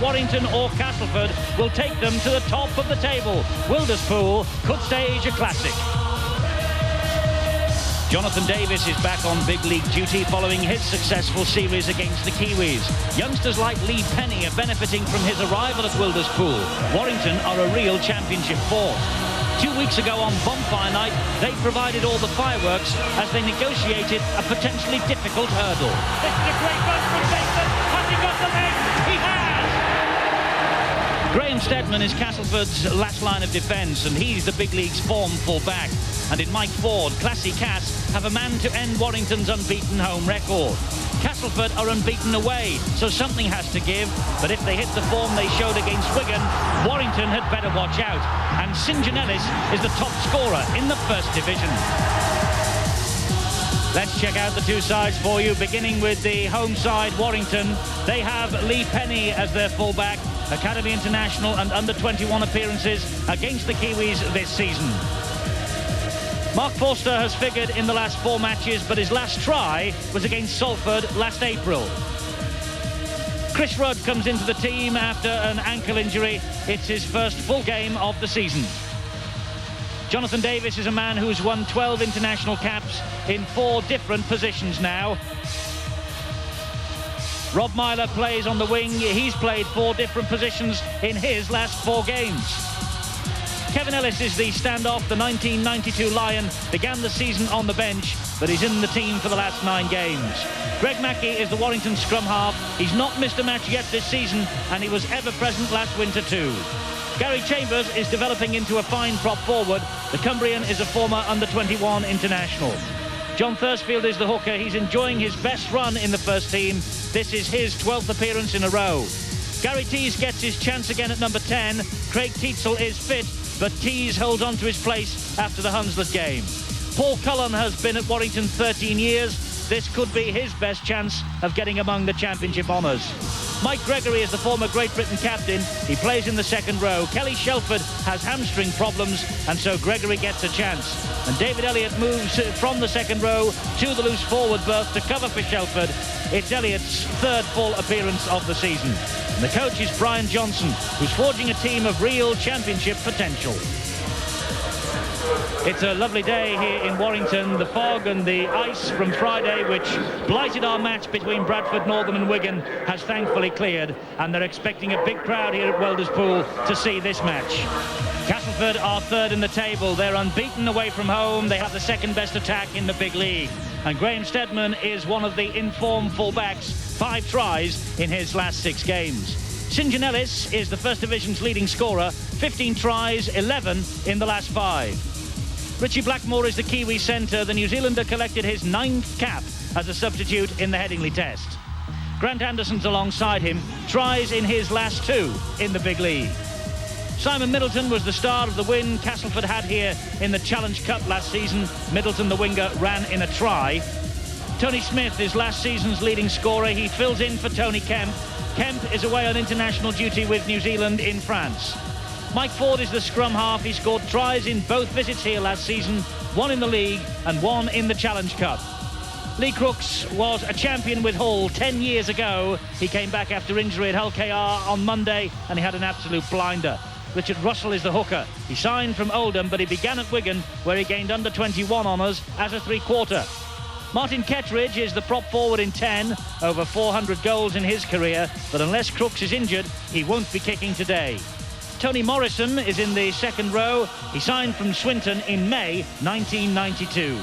Warrington or Castleford will take them to the top of the table. Wilderspool could stage a classic. Jonathan Davis is back on big league duty following his successful series against the Kiwis. Youngsters like Lee Penny are benefiting from his arrival at Wilderspool. Warrington are a real championship force. 2 weeks ago on Bonfire Night, they provided all the fireworks as they negotiated a potentially difficult hurdle. This is a great run from Mason. Has he got the leg? He has! Graham Steadman is Castleford's last line of defence, and he's the big league's form full-back. And in Mike Ford, Classy Cass have a man to end Warrington's unbeaten home record. Castleford are unbeaten away, so something has to give. But if they hit the form they showed against Wigan, Warrington had better watch out. And St John Ellis is the top scorer in the First Division. Let's check out the two sides for you, beginning with the home side, Warrington. They have Lee Penny as their fullback, Academy International and under-21 appearances against the Kiwis this season. Mark Forster has figured in the last 4 matches, but his last try was against Salford last April. Chris Rudd comes into the team after an ankle injury. It's his first full game of the season. Jonathan Davis is a man who's won 12 international caps in 4 different positions now. Rob Myler plays on the wing. He's played 4 different positions in his last 4 games. Kevin Ellis is the standoff. The 1992 Lion began the season on the bench, but he's in the team for the last 9 games. Greg Mackey is the Warrington scrum half. He's not missed a match yet this season, and he was ever present last winter too. Gary Chambers is developing into a fine prop forward. The Cumbrian is a former under-21 international. John Thursfield is the hooker. He's enjoying his best run in the first team. This is his 12th appearance in a row. Gary Tees gets his chance again at number 10. Craig Tietzel is fit, but Tees holds on to his place after the Hunslet game. Paul Cullen has been at Warrington 13 years. This could be his best chance of getting among the championship honours. Mike Gregory is the former Great Britain captain. He plays in the second row. Kelly Shelford has hamstring problems, and so Gregory gets a chance. And David Elliott moves from the second row to the loose forward berth to cover for Shelford. It's Elliott's 3rd full appearance of the season. And the coach is Brian Johnson, who's forging a team of real championship potential. It's a lovely day here in Warrington. The fog and the ice from Friday, which blighted our match between Bradford, Northern and Wigan, has thankfully cleared, and they're expecting a big crowd here at Wilderspool to see this match. Castleford are 3rd in the table. They're unbeaten away from home. They have the 2nd best attack in the big league. And Graham Steadman is one of the informed fullbacks, 5 tries in his last 6 games. St John Ellis is the First Division's leading scorer, 15 tries, 11 in the last 5. Richie Blackmore is the Kiwi centre. The New Zealander collected his 9th cap as a substitute in the Headingley Test. Grant Anderson's alongside him, tries in his last 2 in the big league. Simon Middleton was the star of the win Castleford had here in the Challenge Cup last season. Middleton, the winger, ran in a try. Tony Smith is last season's leading scorer. He fills in for Tony Kemp. Kemp is away on international duty with New Zealand in France. Mike Ford is the scrum half. He scored tries in both visits here last season, 1 in the league and 1 in the Challenge Cup. Lee Crooks was a champion with Hull 10 years ago. He came back after injury at Hull KR on Monday, and he had an absolute blinder. Richard Russell is the hooker. He signed from Oldham, but he began at Wigan, where he gained under-21 honours as a 3-quarter. Martin Kettridge is the prop forward in 10, over 400 goals in his career, but unless Crooks is injured, he won't be kicking today. Tony Morrison is in the second row. He signed from Swinton in May 1992.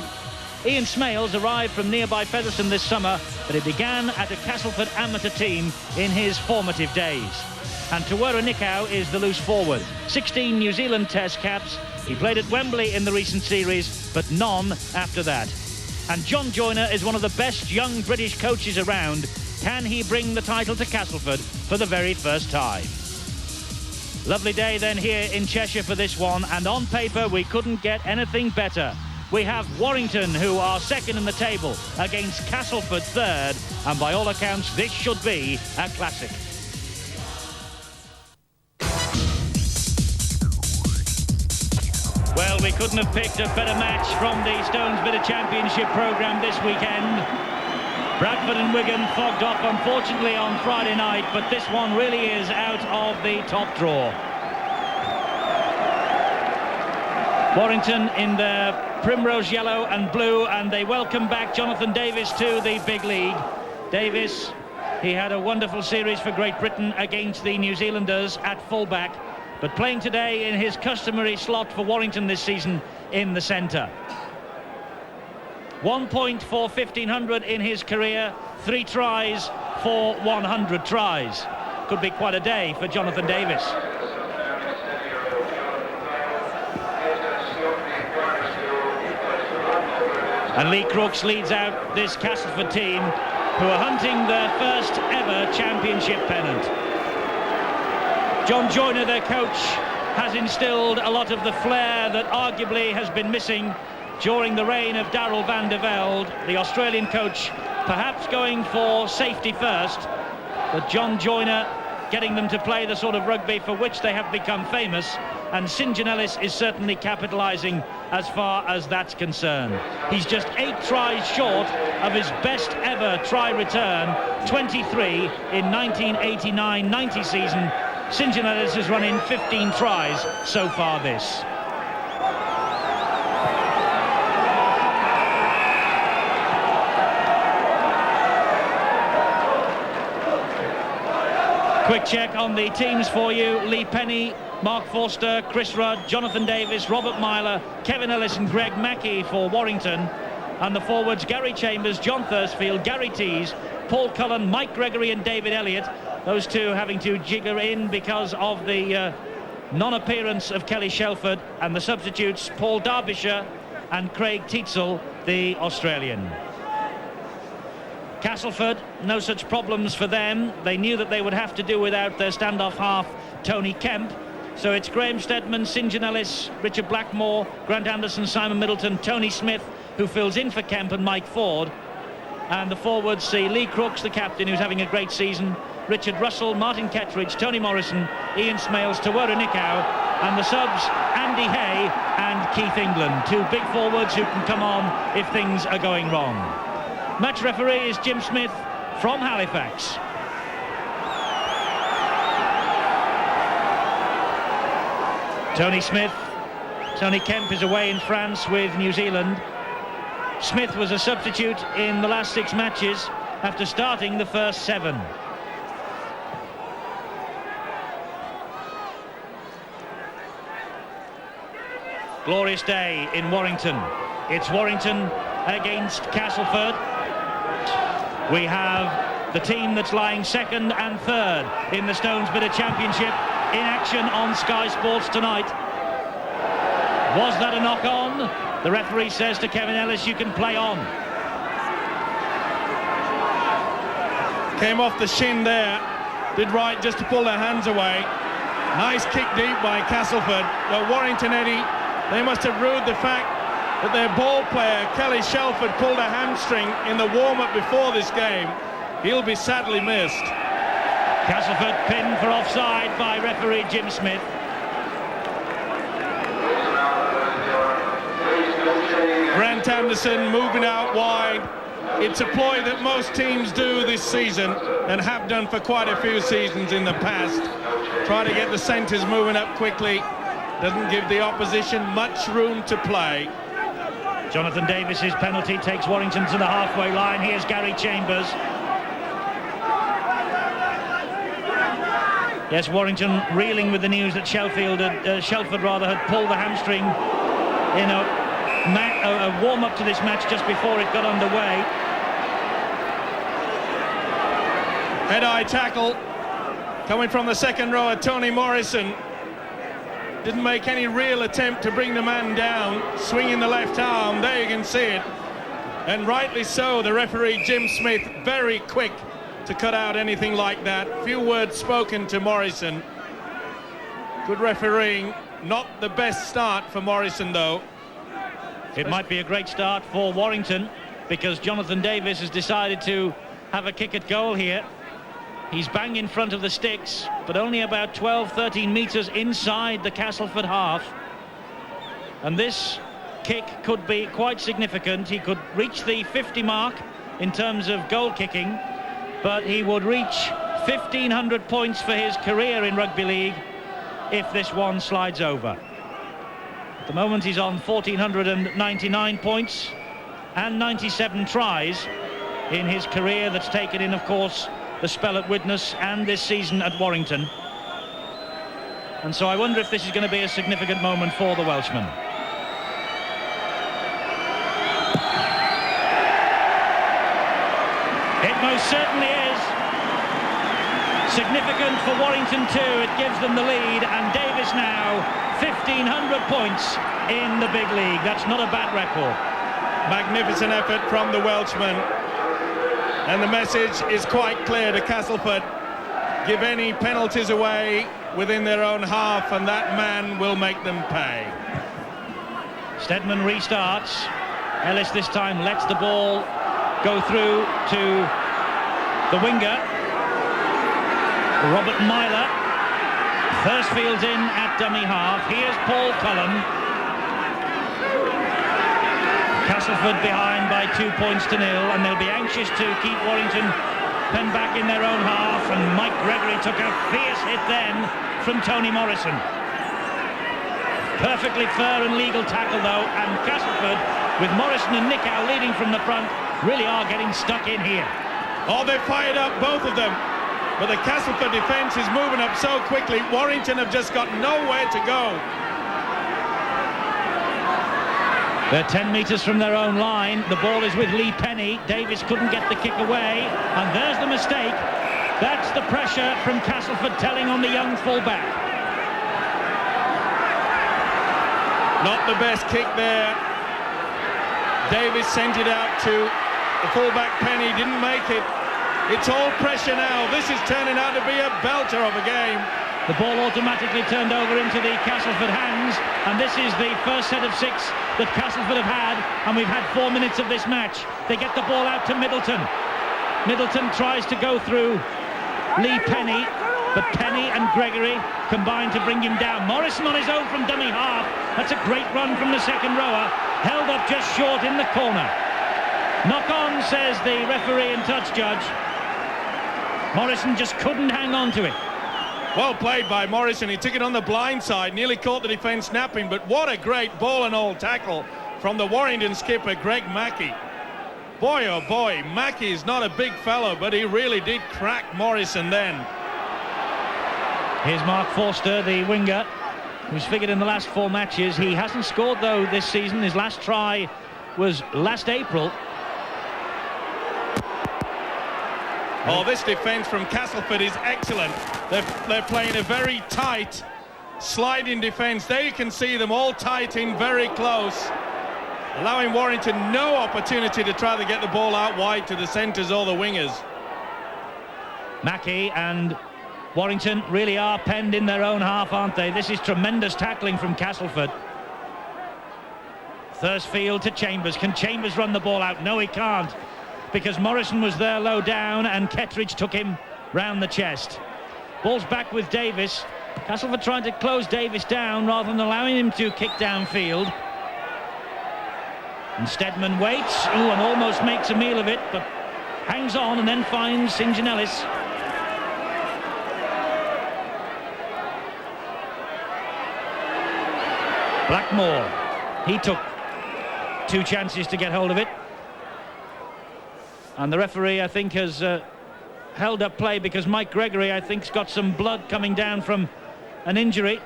Ian Smales arrived from nearby Featherstone this summer, but he began at a Castleford amateur team in his formative days. And Tawera Nikau is the loose forward. 16 New Zealand Test caps. He played at Wembley in the recent series, but none after that. And John Joyner is one of the best young British coaches around. Can he bring the title to Castleford for the very first time? Lovely day then here in Cheshire for this one, and on paper we couldn't get anything better. We have Warrington, who are 2nd in the table, against Castleford 3rd, and by all accounts this should be a classic. Well, we couldn't have picked a better match from the Stones Bitter Championship programme this weekend. Bradford and Wigan fogged off, unfortunately, on Friday night, but this one really is out of the top draw. Warrington in their primrose yellow and blue, and they welcome back Jonathan Davies to the big league. Davies, he had a wonderful series for Great Britain against the New Zealanders at fullback, but playing today in his customary slot for Warrington this season in the centre. 1 point for 1,500 in his career, 3 tries for 100 tries. Could be quite a day for Jonathan Davies. And Lee Crooks leads out this Castleford team, who are hunting their first ever championship pennant. John Joyner, their coach, has instilled a lot of the flair that arguably has been missing during the reign of Darrell van der Velde, the Australian coach, perhaps going for safety first, but John Joyner getting them to play the sort of rugby for which they have become famous, and St John is certainly capitalising as far as that's concerned. He's just 8 tries short of his best ever try return, 23 in 1989-90 season. St John has run in 15 tries so far this. Quick check on the teams for you. Lee Penny, Mark Forster, Chris Rudd, Jonathan Davis, Robert Myler, Kevin Ellis and Greg Mackey for Warrington. And the forwards, Gary Chambers, John Thursfield, Gary Tees, Paul Cullen, Mike Gregory and David Elliott. Those two having to jigger in because of the non-appearance of Kelly Shelford, and the substitutes, Paul Derbyshire and Craig Tietzel, the Australian. Castleford, no such problems for them. They knew that they would have to do without their standoff half, Tony Kemp. So it's Graham Steadman, St John Ellis, Richard Blackmore, Grant Anderson, Simon Middleton, Tony Smith, who fills in for Kemp, and Mike Ford. And the forwards see Lee Crooks, the captain, who's having a great season, Richard Russell, Martin Kettridge, Tony Morrison, Ian Smales, Tawera Nikau, and the subs, Andy Hay and Keith England. 2 big forwards who can come on if things are going wrong. Match referee is Jim Smith from Halifax. Tony Smith. Tony Kemp is away in France with New Zealand. Smith was a substitute in the last 6 matches after starting the first 7. Glorious day in Warrington. It's Warrington against Castleford. We have the team that's lying 2nd and 3rd in the Stones Bidder Championship in action on Sky Sports tonight. Was that a knock-on? The referee says to Kevin Ellis, you can play on. Came off the shin there. Did right just to pull their hands away. Nice kick deep by Castleford. Well, Warrington, Eddie, they must have ruled the fact that their ball player, Kelly Shelford, pulled a hamstring in the warm-up before this game. He'll be sadly missed. Castleford pinned for offside by referee Jim Smith. Grant Anderson moving out wide. It's a ploy that most teams do this season and have done for quite a few seasons in the past. Try to get the centres moving up quickly. Doesn't give the opposition much room to play. Jonathan Davis's penalty takes Warrington to the halfway line. Here's Gary Chambers. Yes, Warrington reeling with the news that Shelford had pulled the hamstring in a warm-up to this match just before it got underway. Head-eye tackle coming from the second row of Tony Morrison. Didn't make any real attempt to bring the man down, swinging the left arm. There you can see it. And rightly so, the referee Jim Smith very quick to cut out anything like that. Few words spoken to Morrison. Good refereeing. Not the best start for Morrison, though. It might be a great start for Warrington, because Jonathan Davies has decided to have a kick at goal here. He's bang in front of the sticks, but only about 12-13 metres inside the Castleford half. And this kick could be quite significant. He could reach the 50 mark in terms of goal kicking, but he would reach 1,500 points for his career in rugby league if this one slides over. At the moment he's on 1,499 points and 97 tries in his career. That's taken in, of course, the spell at Widnes and this season at Warrington. And so I wonder if this is going to be a significant moment for the Welshman. It most certainly is. Significant for Warrington too. It gives them the lead, and Davis now 1,500 points in the big league. That's not a bad record. Magnificent effort from the Welshman, and the message is quite clear to Castleford: give any penalties away within their own half and that man will make them pay. Stedman restarts. Ellis this time lets the ball go through to the winger, Robert Myler. Thursfield's in at dummy half. Here's Paul Cullen. Castleford behind by 2 points to 0, and they'll be anxious to keep Warrington penned back in their own half. And Mike Gregory took a fierce hit then from Tony Morrison. Perfectly fair and legal tackle though, and Castleford, with Morrison and Nickow leading from the front, really are getting stuck in here. Oh, they're fired up, both of them. But the Castleford defence is moving up so quickly. Warrington have just got nowhere to go. They're 10 metres from their own line. The ball is with Lee Penny. Davis couldn't get the kick away, and there's the mistake. That's the pressure from Castleford telling on the young fullback. Not the best kick there. Davis sent it out to the fullback Penny, didn't make it. It's all pressure now. This is turning out to be a belter of a game. The ball automatically turned over into the Castleford hands, and this is the first set of 6 that Castleford have had, and we've had 4 minutes of this match. They get the ball out to Middleton. Middleton tries to go through Lee Penny, but Penny and Gregory combine to bring him down. Morrison on his own from dummy half. That's a great run from the second rower, held up just short in the corner. Knock on, says the referee and touch judge. Morrison just couldn't hang on to it. Well played by Morrison. He took it on the blind side, nearly caught the defence napping, but what a great ball and all tackle from the Warrington skipper, Greg Mackey. Boy, oh boy, Mackey is not a big fellow, but he really did crack Morrison then. Here's Mark Forster, the winger, who's figured in the last 4 matches. He hasn't scored, though, this season. His last try was last April. Oh, this defence from Castleford is excellent. They're playing a very tight, sliding defence. There you can see them all tight in very close, allowing Warrington no opportunity to try to get the ball out wide to the centres or the wingers. Mackey and Warrington really are penned in their own half, aren't they? This is tremendous tackling from Castleford. Thursfield to Chambers. Can Chambers run the ball out? No, he can't, because Morrison was there low down and Kettridge took him round the chest. Ball's back with Davis. Castleford trying to close Davis down rather than allowing him to kick downfield. And Stedman waits, and almost makes a meal of it, but hangs on and then finds St. John Ellis. Blackmore, he took 2 chances to get hold of it. And the referee, I think, has held up play because Mike Gregory, I think, has got some blood coming down from an injury.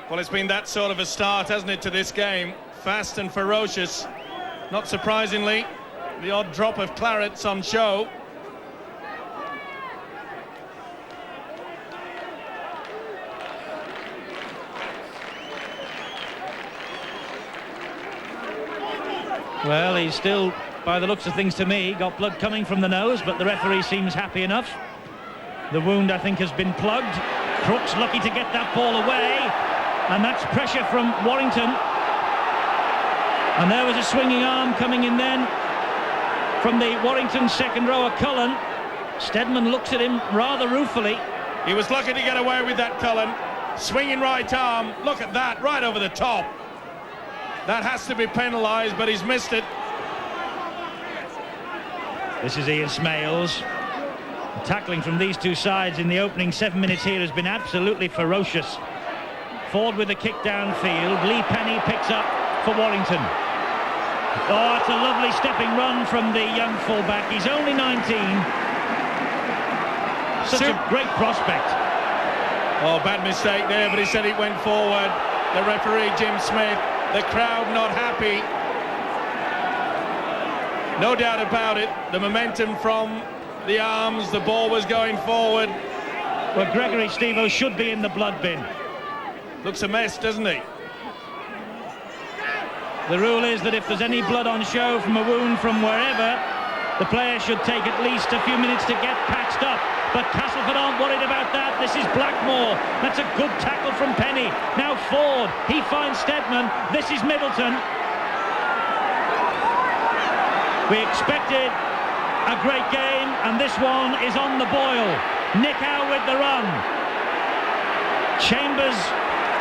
Well, it's been that sort of a start, hasn't it, to this game? Fast and ferocious. Not surprisingly, the odd drop of claret's on show. Well, he's still, by the looks of things to me, got blood coming from the nose, but the referee seems happy enough. The wound, I think, has been plugged. Crooks lucky to get that ball away, and that's pressure from Warrington. And there was a swinging arm coming in then from the Warrington second rower, Cullen. Stedman looks at him rather ruefully. He was lucky to get away with that, Cullen. Swinging right arm, look at that, right over the top. That has to be penalised, but he's missed it. This is Ian Smales. The tackling from these two sides in the opening 7 minutes here has been absolutely ferocious. Ford with a kick downfield. Lee Penny picks up for Warrington. Oh, it's a lovely stepping run from the young fullback. He's only 19. Such a great prospect. Oh, bad mistake there, but he said it went forward. The referee, Jim Smith, the crowd not happy. No doubt about it, the momentum from the arms, the ball was going forward. Well, Gregory Stevo should be in the blood bin. Looks a mess, doesn't he? The rule is that if there's any blood on show from a wound from wherever, the player should take at least a few minutes to get patched up. But Castleford aren't worried about that. This is Blackmore. That's a good tackle from Penny. Now Ford. He finds Stedman. This is Middleton. We expected a great game, and this one is on the boil. Nick Howe with the run. Chambers'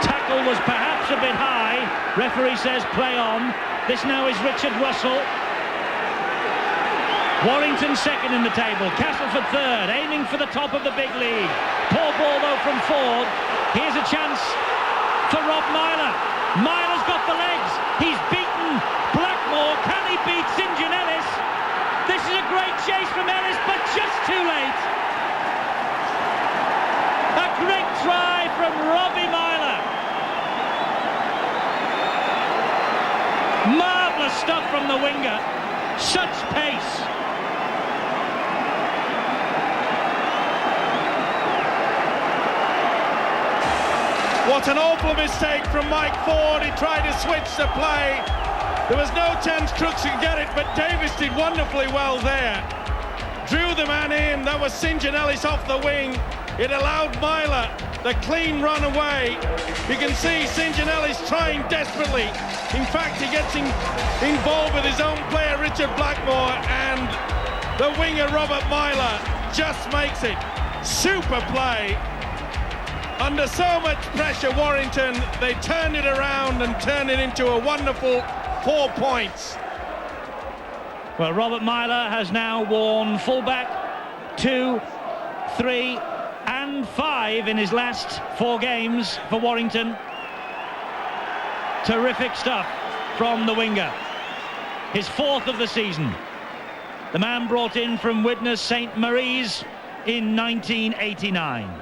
tackle was perhaps a bit high. Referee says play on. This now is Richard Russell. Warrington second in the table. Castleford third, aiming for the top of the big league. Poor ball though from Ford. Here's a chance for Rob Myler. Myler's got the legs. He's beaten Blackmore. Can he beat St John Ellis? This is a great chase from Ellis, but just too late. A great try from Robbie Myler. Marvellous stuff from the winger. Such pace. What an awful mistake from Mike Ford. He tried to switch the play. There was no chance Crooks could get it, but Davis did wonderfully well there. Drew the man in. That was St John Ellis off the wing. It allowed Myler the clean run away. You can see St John Ellis trying desperately. In fact, he gets involved with his own player, Richard Blackmore, and the winger, Robert Myler, just makes it. Super play. Under so much pressure, Warrington, they turned it around and turned it into a wonderful 4 points. Well, Robert Myler has now worn fullback 2, 3 and 5 in his last 4 games for Warrington. Terrific stuff from the winger. His 4th of the season. The man brought in from Widnes St Mary's in 1989.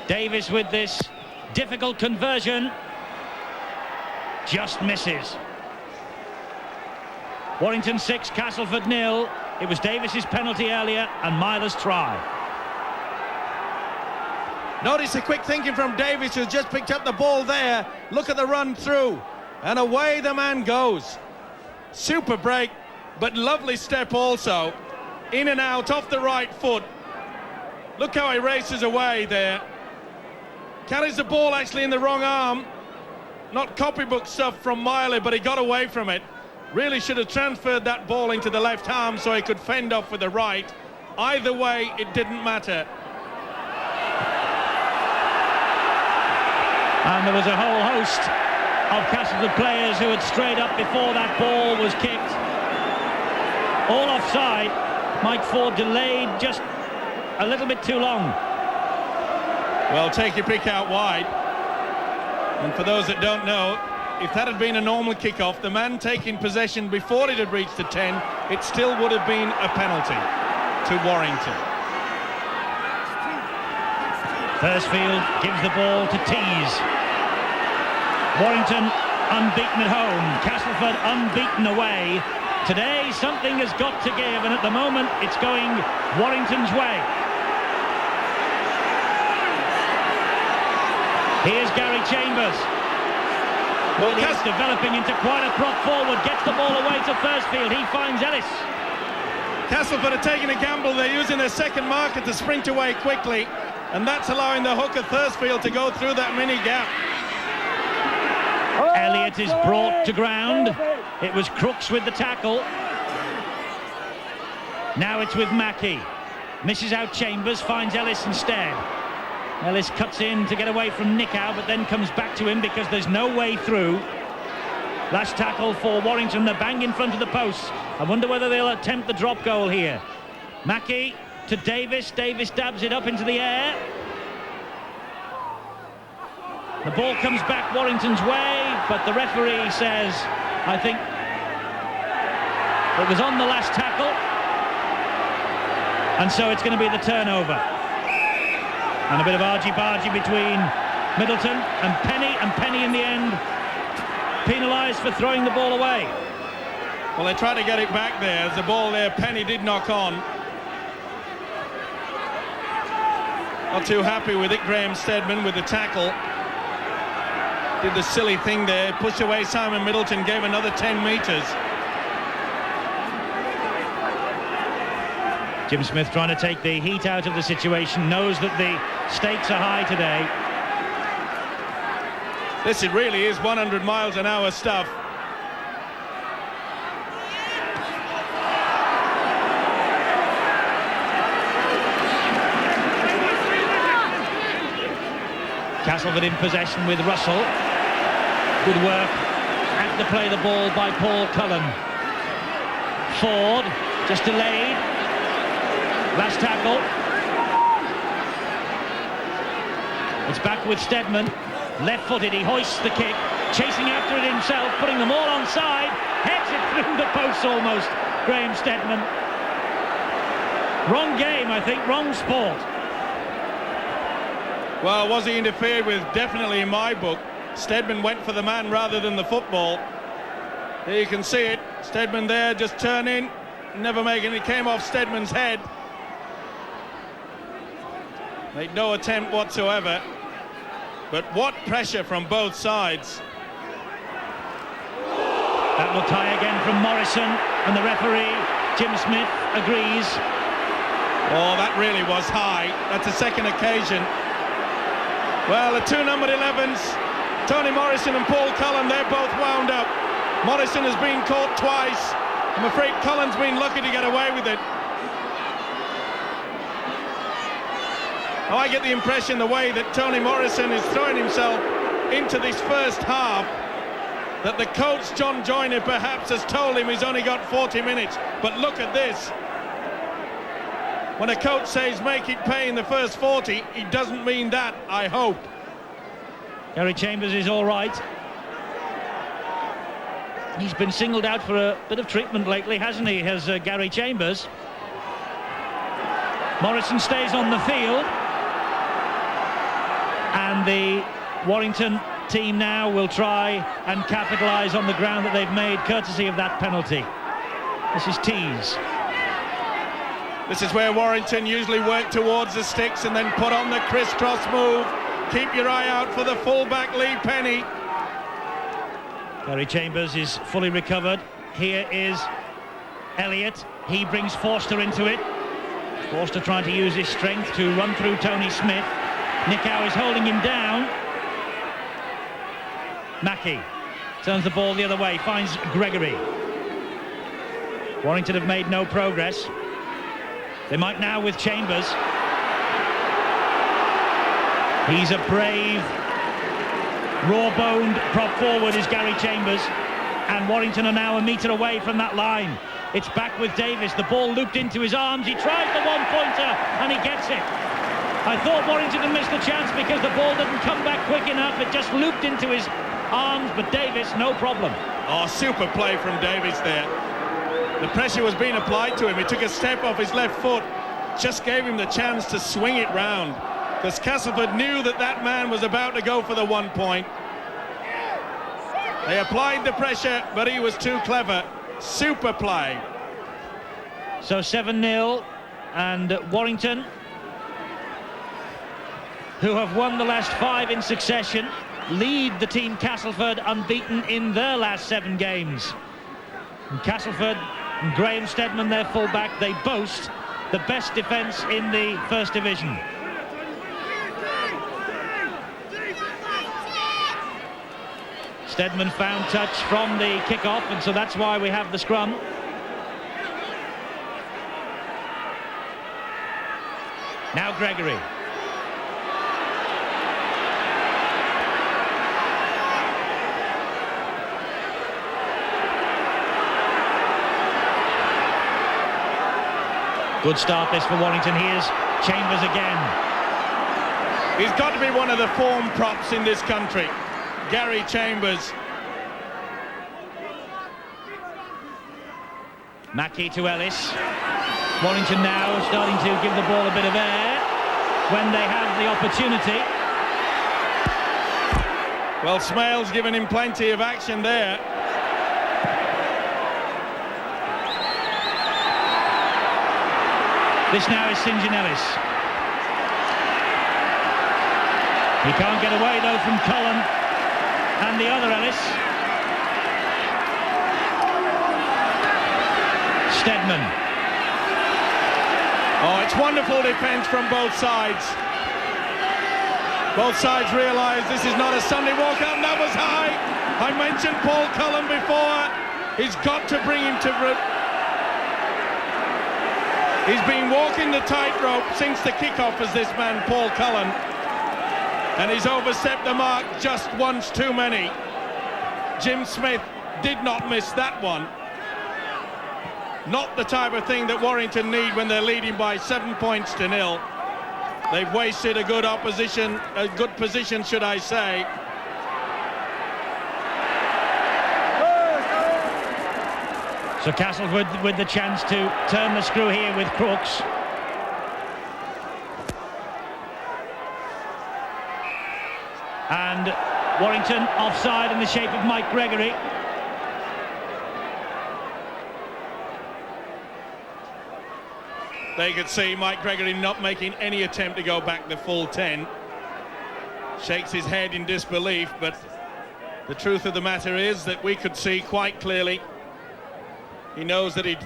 Davis with this difficult conversion, just misses. Warrington 6, Castleford 0. It was Davis's penalty earlier and Myler's try. Notice the quick thinking from Davis, who's just picked up the ball there. Look at the run through, and away the man goes. Super break, but lovely step also. In and out, off the right foot. Look how he races away there. Carries the ball actually in the wrong arm. Not copybook stuff from Myler, but he got away from it. Really should have transferred that ball into the left arm so he could fend off with the right. Either way, it didn't matter. And there was a whole host of Castleford players who had strayed up before that ball was kicked. All offside. Mike Ford delayed just a little bit too long. Well, take your pick out wide. And for those that don't know, if that had been a normal kickoff, the man taking possession before it had reached the 10, it still would have been a penalty to Warrington. Thursfield gives the ball to Tees. Warrington unbeaten at home, Castleford unbeaten away. Today something has got to give, and at the moment it's going Warrington's way. Here's Gary Chambers. Well, he's developing into quite a prop forward, gets the ball away to Thursfield. He finds Ellis. Castleford are taking a gamble. They're using their second marker to sprint away quickly, and that's allowing the hooker Thursfield to go through that mini gap. Elliott is brought to ground. It was Crooks with the tackle. Now it's with Mackey. Misses out Chambers, finds Ellis instead. Ellis cuts in to get away from Nickow, but then comes back to him because there's no way through. Last tackle for Warrington. They're bang in front of the posts. I wonder whether they'll attempt the drop goal here. Mackey to Davis. Davis dabs it up into the air. The ball comes back Warrington's way, but the referee says, I think it was on the last tackle, and so it's going to be the turnover. And a bit of argy-bargy between Middleton and Penny in the end penalised for throwing the ball away. Well, they tried to get it back there. There's a ball there Penny did knock on. Not too happy with it, Graham Steadman, with the tackle. Did the silly thing there, pushed away Simon Middleton, gave another 10 metres. Jim Smith trying to take the heat out of the situation, knows that the stakes are high today. This really is 100 miles an hour stuff. Castleford in possession with Russell. Good work at the play the ball by Paul Cullen. Ford just delayed. Last tackle. It's back with Steadman. Left-footed, he hoists the kick, chasing after it himself, putting them all onside, heads it through the posts almost. Graham Steadman. Wrong game, I think, wrong sport. Well, was he interfered with? Definitely in my book. Steadman went for the man rather than the football. There you can see it. Steadman there just turning, never making it. Came off Steadman's head. Made no attempt whatsoever. But what pressure from both sides. That looked high again from Morrison, and the referee, Jim Smith, agrees. Oh, that really was high. That's a second occasion. Well, the two numbered 11s, Tony Morrison and Paul Cullen, they're both wound up. Morrison has been caught twice. I'm afraid Cullen's been lucky to get away with it. Oh, I get the impression the way that Tony Morrison is throwing himself into this first half that the coach, John Joyner, perhaps has told him he's only got 40 minutes. But look at this. When a coach says make it pay in the first 40, he doesn't mean that, I hope. Gary Chambers is all right. He's been singled out for a bit of treatment lately, hasn't he, has Gary Chambers. Morrison stays on the field. And the Warrington team now will try and capitalise on the ground that they've made, courtesy of that penalty. This is Tees. This is where Warrington usually work towards the sticks and then put on the crisscross move. Keep your eye out for the fullback Lee Penny. Gary Chambers is fully recovered. Here is Elliott. He brings Forster into it. Forster trying to use his strength to run through Tony Smith. Nickow is holding him down. Mackey turns the ball the other way, finds Gregory. Warrington have made no progress. They might now with Chambers. He's a brave, raw-boned prop forward is Gary Chambers, and Warrington are now a metre away from that line. It's back with Davis. The ball looped into his arms. He tries the one-pointer and he gets it. I thought Warrington had missed the chance because the ball didn't come back quick enough. It just looped into his arms, but Davis, no problem. Oh, super play from Davis there. The pressure was being applied to him. He took a step off his left foot, just gave him the chance to swing it round, because Castleford knew that that man was about to go for the 1 point. They applied the pressure, but he was too clever. Super play. So 7-0, and Warrington, who have won the last 5 in succession, lead the team Castleford unbeaten in their last 7 games. And Castleford and Graham Steadman, their fullback, they boast the best defence in the First Division. Steadman found touch from the kick-off, and so that's why we have the scrum. Now Gregory. Good start this for Warrington. Here's Chambers again. He's got to be one of the form props in this country, Gary Chambers. Mackey to Ellis. Warrington now starting to give the ball a bit of air when they have the opportunity. Well, Smale's given him plenty of action there. This now is St John Ellis. He can't get away though from Cullen and the other Ellis. Steadman. Oh, it's wonderful defence from both sides. Both sides realise this is not a Sunday walkout, and that was high. I mentioned Paul Cullen before. He's got to bring him to... He's been walking the tightrope since the kick-off as this man, Paul Cullen. And he's overstepped the mark just once too many. Jim Smith did not miss that one. Not the type of thing that Warrington need when they're leading by 7 points to 0. They've wasted a good position, should I say. So Castleford with the chance to turn the screw here with Crooks. And Warrington offside in the shape of Mike Gregory. They could see Mike Gregory not making any attempt to go back the full 10. Shakes his head in disbelief, but the truth of the matter is that we could see quite clearly he knows that he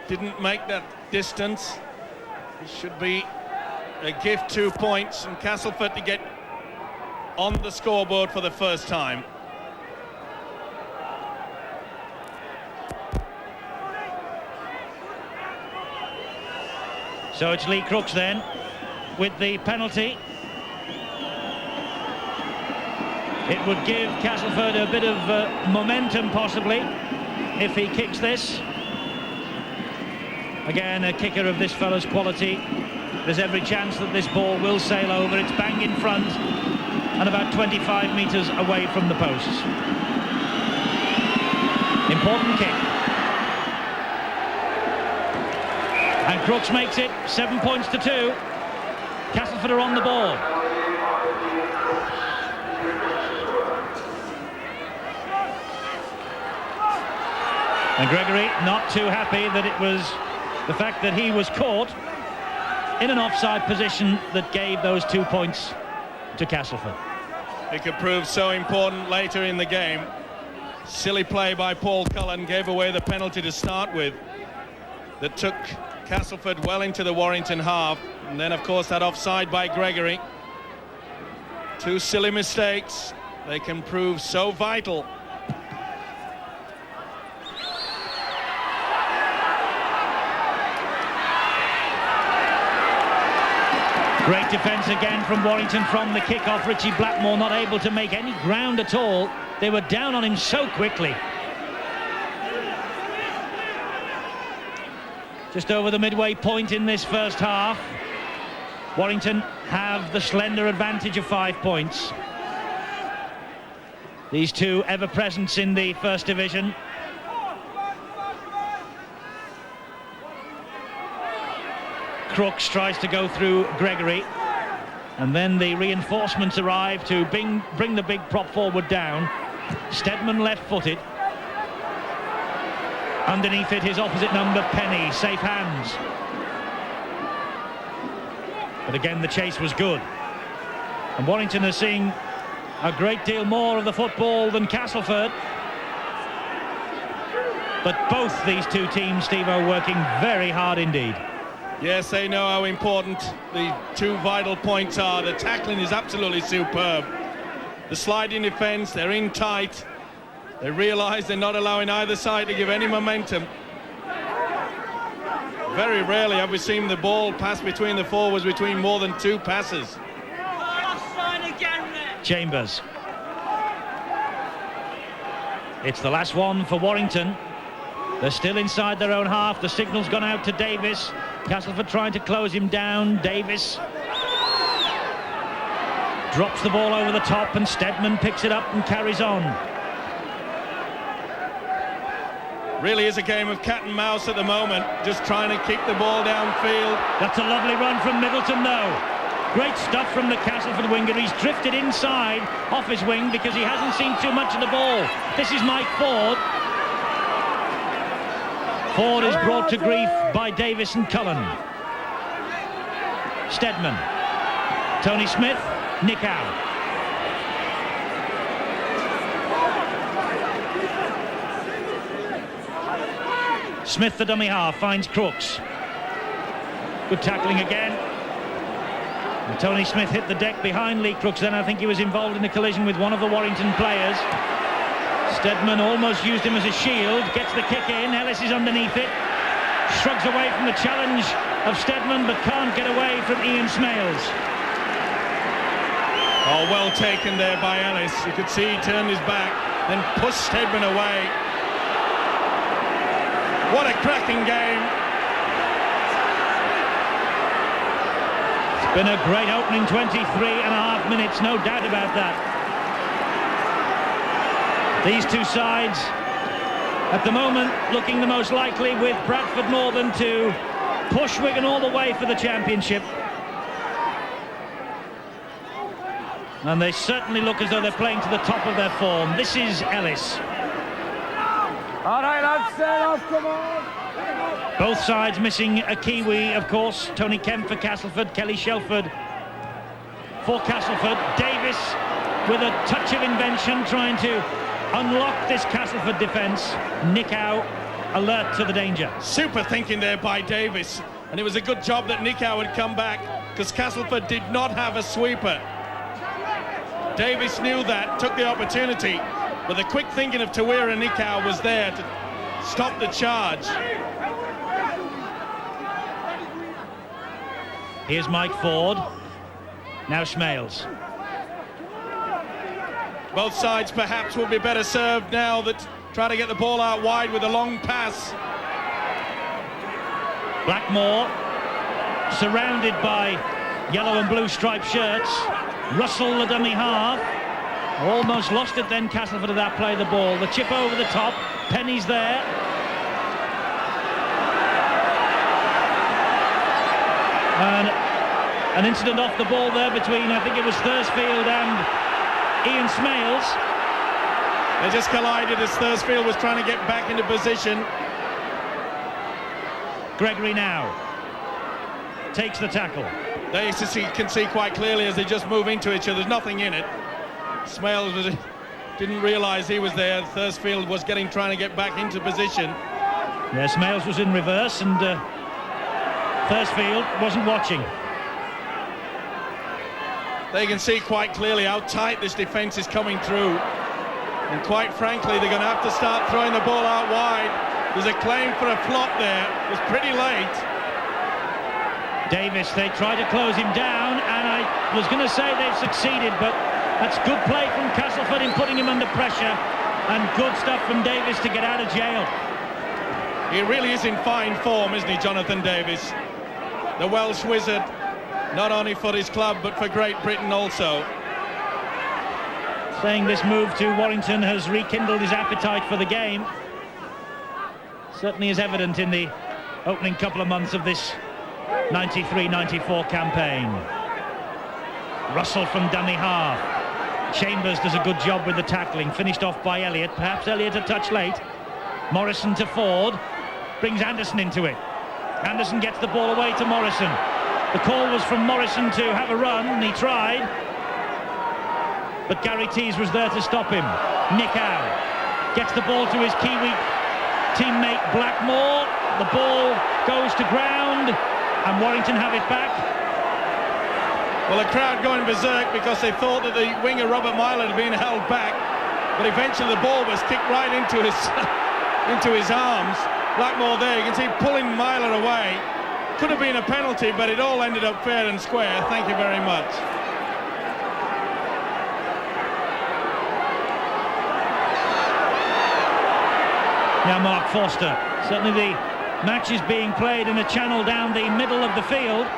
didn't make that distance. It should be a gift 2 points and Castleford to get on the scoreboard for the first time. So it's Lee Crooks then with the penalty. It would give Castleford a bit of momentum possibly if he kicks this. Again, a kicker of this fellow's quality. There's every chance that this ball will sail over. It's bang in front and about 25 metres away from the posts. Important kick. And Crooks makes it 7 points to 2. Castleford are on the ball. And Gregory not too happy that it was the fact that he was caught in an offside position that gave those 2 points to Castleford. It could prove so important later in the game. Silly play by Paul Cullen gave away the penalty to start with that took Castleford well into the Warrington half, and then of course that offside by Gregory. 2 silly mistakes, they can prove so vital. Great defence again from Warrington from the kick-off. Richie Blackmore not able to make any ground at all. They were down on him so quickly. Just over the midway point in this first half. Warrington have the slender advantage of 5 points. These two ever-presents in the First Division. Crooks tries to go through Gregory, and then the reinforcements arrive to bring the big prop forward down. Steadman left-footed. Underneath it, his opposite number, Penny, safe hands. But again, the chase was good. And Warrington are seeing a great deal more of the football than Castleford. But both these two teams, Steve, are working very hard indeed. Yes, they know how important the 2 vital points are. The tackling is absolutely superb. The sliding defence, they're in tight. They realise they're not allowing either side to give any momentum. Very rarely have we seen the ball pass between the forwards between more than 2 passes. Chambers. It's the last one for Warrington. They're still inside their own half. The signal's gone out to Davis. Castleford trying to close him down. Davis drops the ball over the top, and Steadman picks it up and carries on. Really is a game of cat and mouse at the moment, just trying to kick the ball downfield. That's a lovely run from Middleton, though. Great stuff from the Castleford winger. He's drifted inside off his wing because he hasn't seen too much of the ball. This is Mike Ford. Ford is brought to grief by Davis and Cullen. Steadman. Tony Smith. Nick Howe. Smith, the dummy half, finds Crooks. Good tackling again. And Tony Smith hit the deck behind Lee Crooks. Then I think he was involved in a collision with one of the Warrington players. Steadman almost used him as a shield. Gets the kick in. Ellis is underneath it. Shrugs away from the challenge of Steadman, but can't get away from Ian Smales. Oh, well taken there by Ellis. You could see he turned his back, then pushed Steadman away. What a cracking game. It's been a great opening 23.5 minutes, no doubt about that. These two sides at the moment looking the most likely, with Bradford Northern to push Wigan all the way for the championship. And they certainly look as though they're playing to the top of their form. This is Ellis. All right, lads, set off, come on. Both sides missing a Kiwi, of course. Tony Kemp for Castleford, Kelly Shelford for Castleford. Davis with a touch of invention trying to unlock this Castleford defence. Nick Howe alert to the danger. Super thinking there by Davis, and it was a good job that Nick Howe had come back, because Castleford did not have a sweeper. Davis knew that, took the opportunity, but the quick thinking of Tawira Nikau was there to stop the charge. Here's Mike Ford. Now Smales. Both sides perhaps will be better served now that try to get the ball out wide with a long pass. Blackmore surrounded by yellow and blue striped shirts. Russell, the dummy half, almost lost it then. Castleford of that play the ball. The chip over the top. Penny's there. And an incident off the ball there between, I think it was Thursfield and Ian Smales. They just collided as Thursfield was trying to get back into position. Gregory now takes the tackle. They can see quite clearly as they just move into each other. There's nothing in it. Smales didn't realise he was there. Thursfield was trying to get back into position. Yeah, Smales was in reverse, and Thursfield wasn't watching. They can see quite clearly how tight this defence is coming through. And quite frankly, they're going to have to start throwing the ball out wide. There's a claim for a flop there. It was pretty late. Davis, they try to close him down, and I was going to say they've succeeded, but that's good play from Castleford in putting him under pressure, and good stuff from Davis to get out of jail. He really is in fine form, isn't he, Jonathan Davis? The Welsh wizard, not only for his club, but for Great Britain also. Saying this move to Warrington has rekindled his appetite for the game. Certainly is evident in the opening couple of months of this 93-94 campaign. Russell from dummy half. Chambers does a good job with the tackling, finished off by Elliott. Perhaps Elliott a touch late. Morrison to Ford, brings Anderson into it. Anderson gets the ball away to Morrison. The call was from Morrison to have a run, and he tried, but Gary Tees was there to stop him. Nick Howe gets the ball to his Kiwi teammate Blackmore. The ball goes to ground, and Warrington have it back. Well, the crowd going berserk because they thought that the winger Robert Myler had been held back, but eventually the ball was kicked right into his arms. Blackmore there, you can see pulling Myler away. Could have been a penalty, but it all ended up fair and square. Thank you very much. Now Mark Forster. Certainly the match is being played in a channel down the middle of the field.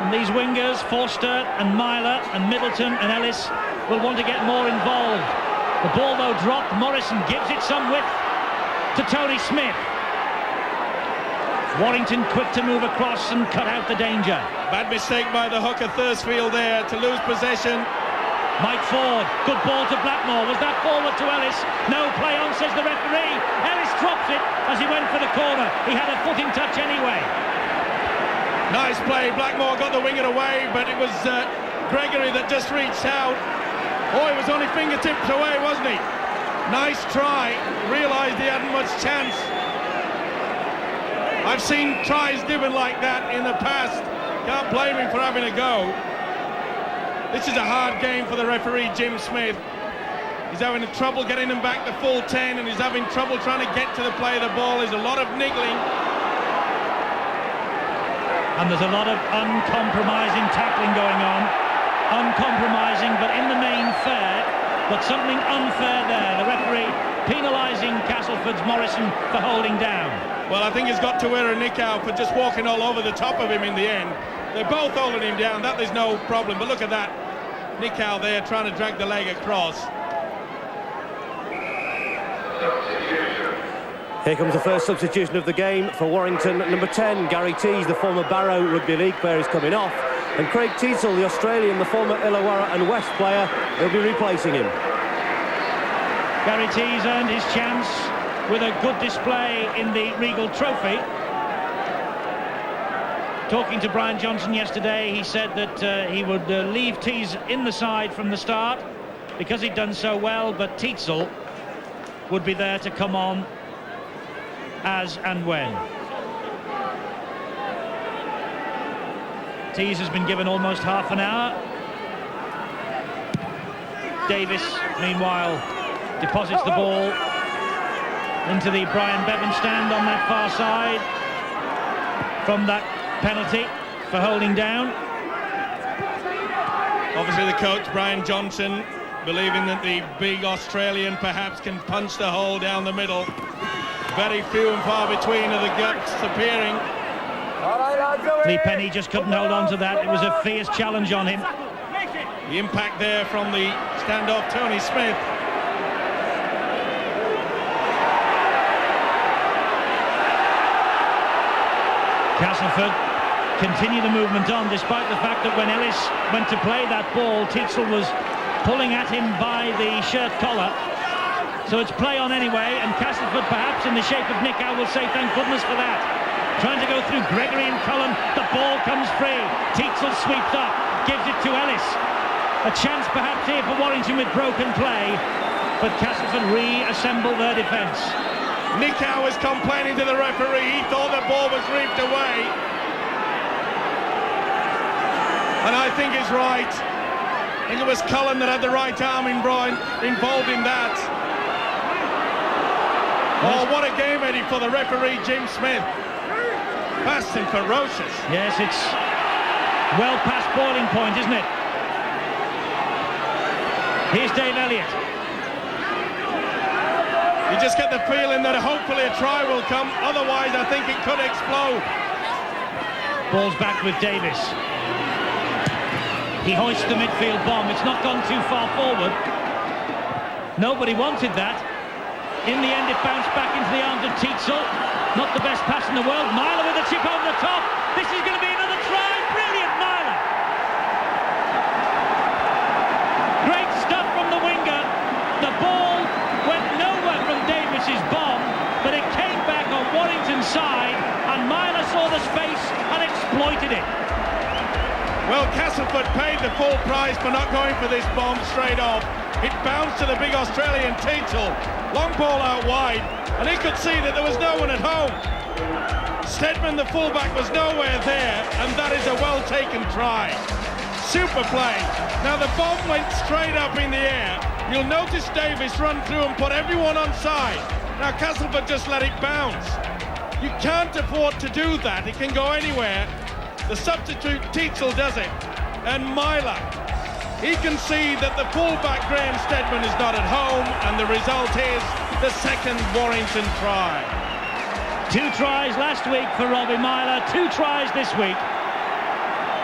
And these wingers, Forster and Myler and Middleton and Ellis, will want to get more involved. The ball, though, dropped. Morrison gives it some width to Tony Smith. Warrington quick to move across and cut out the danger. Bad mistake by the hooker Thursfield there to lose possession. Mike Ford, good ball to Blackmore. Was that forward to Ellis? No, play on, says the referee. Ellis drops it as he went for the corner. He had a foot in touch anyway. Nice play. Blackmore got the winger away, but it was Gregory that just reached out. Oh, he was only fingertips away, wasn't he? Nice try. Realised he hadn't much chance. I've seen tries given like that in the past. Can't blame him for having a go. This is a hard game for the referee, Jim Smith. He's having trouble getting them back to full 10, and he's having trouble trying to get to the play of the ball. There's a lot of niggling. And there's a lot of uncompromising tackling going on. Uncompromising, but in the main fair. But something unfair there. The referee penalising Castleford's Morrison for holding down. Well, I think he's got to wear a nick out for just walking all over the top of him in the end. They're both holding him down, that is no problem. But look at that. Nicow there trying to drag the leg across. Here comes the first substitution of the game for Warrington. Number 10, Gary Tees, the former Barrow Rugby League player, is coming off. And Craig Teasel, the Australian, the former Illawarra and West player, will be replacing him. Gary Tees earned his chance with a good display in the Regal Trophy. Talking to Brian Johnson yesterday, he said that he would leave Tees in the side from the start because he'd done so well, but Teasel would be there to come on as and when. Tees has been given almost half an hour. Davis, meanwhile, deposits the ball into the Brian Bevan stand on that far side from that penalty for holding down. Obviously the coach, Brian Johnson, believing that the big Australian perhaps can punch the hole down the middle. Very few and far between are the guts appearing. Lee Penny just couldn't hold on to that. It was a fierce challenge on him. The impact there from the standoff, Tony Smith. Castleford continue the movement on, despite the fact that when Ellis went to play that ball, Teasel was pulling at him by the shirt collar. So it's play on anyway, and Castleford, perhaps in the shape of Nicow, will say thank goodness for that. Trying to go through Gregory and Cullen, the ball comes free. Teasel sweeps up, gives it to Ellis. A chance perhaps here for Warrington with broken play, but Castleford reassemble their defence. Nicow was complaining to the referee. He thought the ball was reaped away. And I think he's right. I think it was Cullen that had the right arm involved in that. Oh, what a game, Eddie, for the referee, Jim Smith. Fast and ferocious. Yes, it's well past boiling point, isn't it? Here's Dave Elliott. You just get the feeling that hopefully a try will come. Otherwise, I think it could explode. Ball's back with Davis. He hoists the midfield bomb. It's not gone too far forward. Nobody wanted that. In the end, it bounced back into the arms of Teasel. Not the best pass in the world. Myler with a chip over the top. This is going to be another try. Brilliant, Myler. Great stuff from the winger. The ball went nowhere from Davis's bomb, but it came back on Warrington's side, and Myler saw the space and exploited it. Well, Castleford paid the full price for not going for this bomb straight off. It bounced to the big Australian Teasel. Long ball out wide, and he could see that there was no one at home. Stedman, the fullback, was nowhere there, and that is a well-taken try. Super play. Now the bomb went straight up in the air. You'll notice Davis run through and put everyone on side. Now Castleford just let it bounce. You can't afford to do that. It can go anywhere. The substitute Tietzel does it. And Myler, he can see that the fullback Graham Steadman is not at home, and the result is the second Warrington try. 2 tries last week for Robbie Myler, 2 tries this week.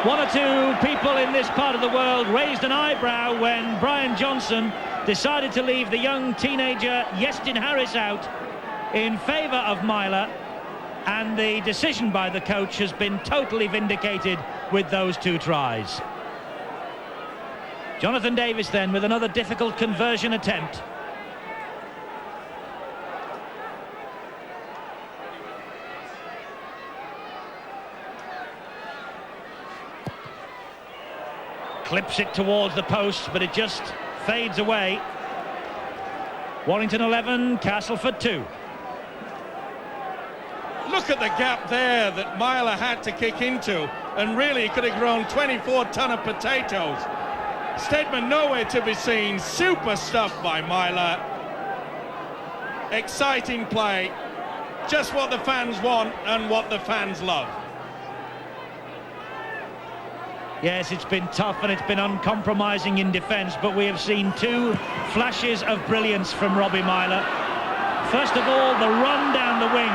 1 or 2 people in this part of the world raised an eyebrow when Brian Johnson decided to leave the young teenager Iestyn Harris out in favour of Myler, and the decision by the coach has been totally vindicated with those 2 tries. Jonathan Davis then with another difficult conversion attempt. Clips it towards the post, but it just fades away. Warrington 11, Castleford 2. Look at the gap there that Myler had to kick into, and really he could have grown 24 ton of potatoes. Steadman nowhere to be seen. Super stuff by Myler. Exciting play. Just what the fans want and what the fans love. Yes, it's been tough and it's been uncompromising in defence, but we have seen 2 flashes of brilliance from Robbie Myler. First of all, the run down the wing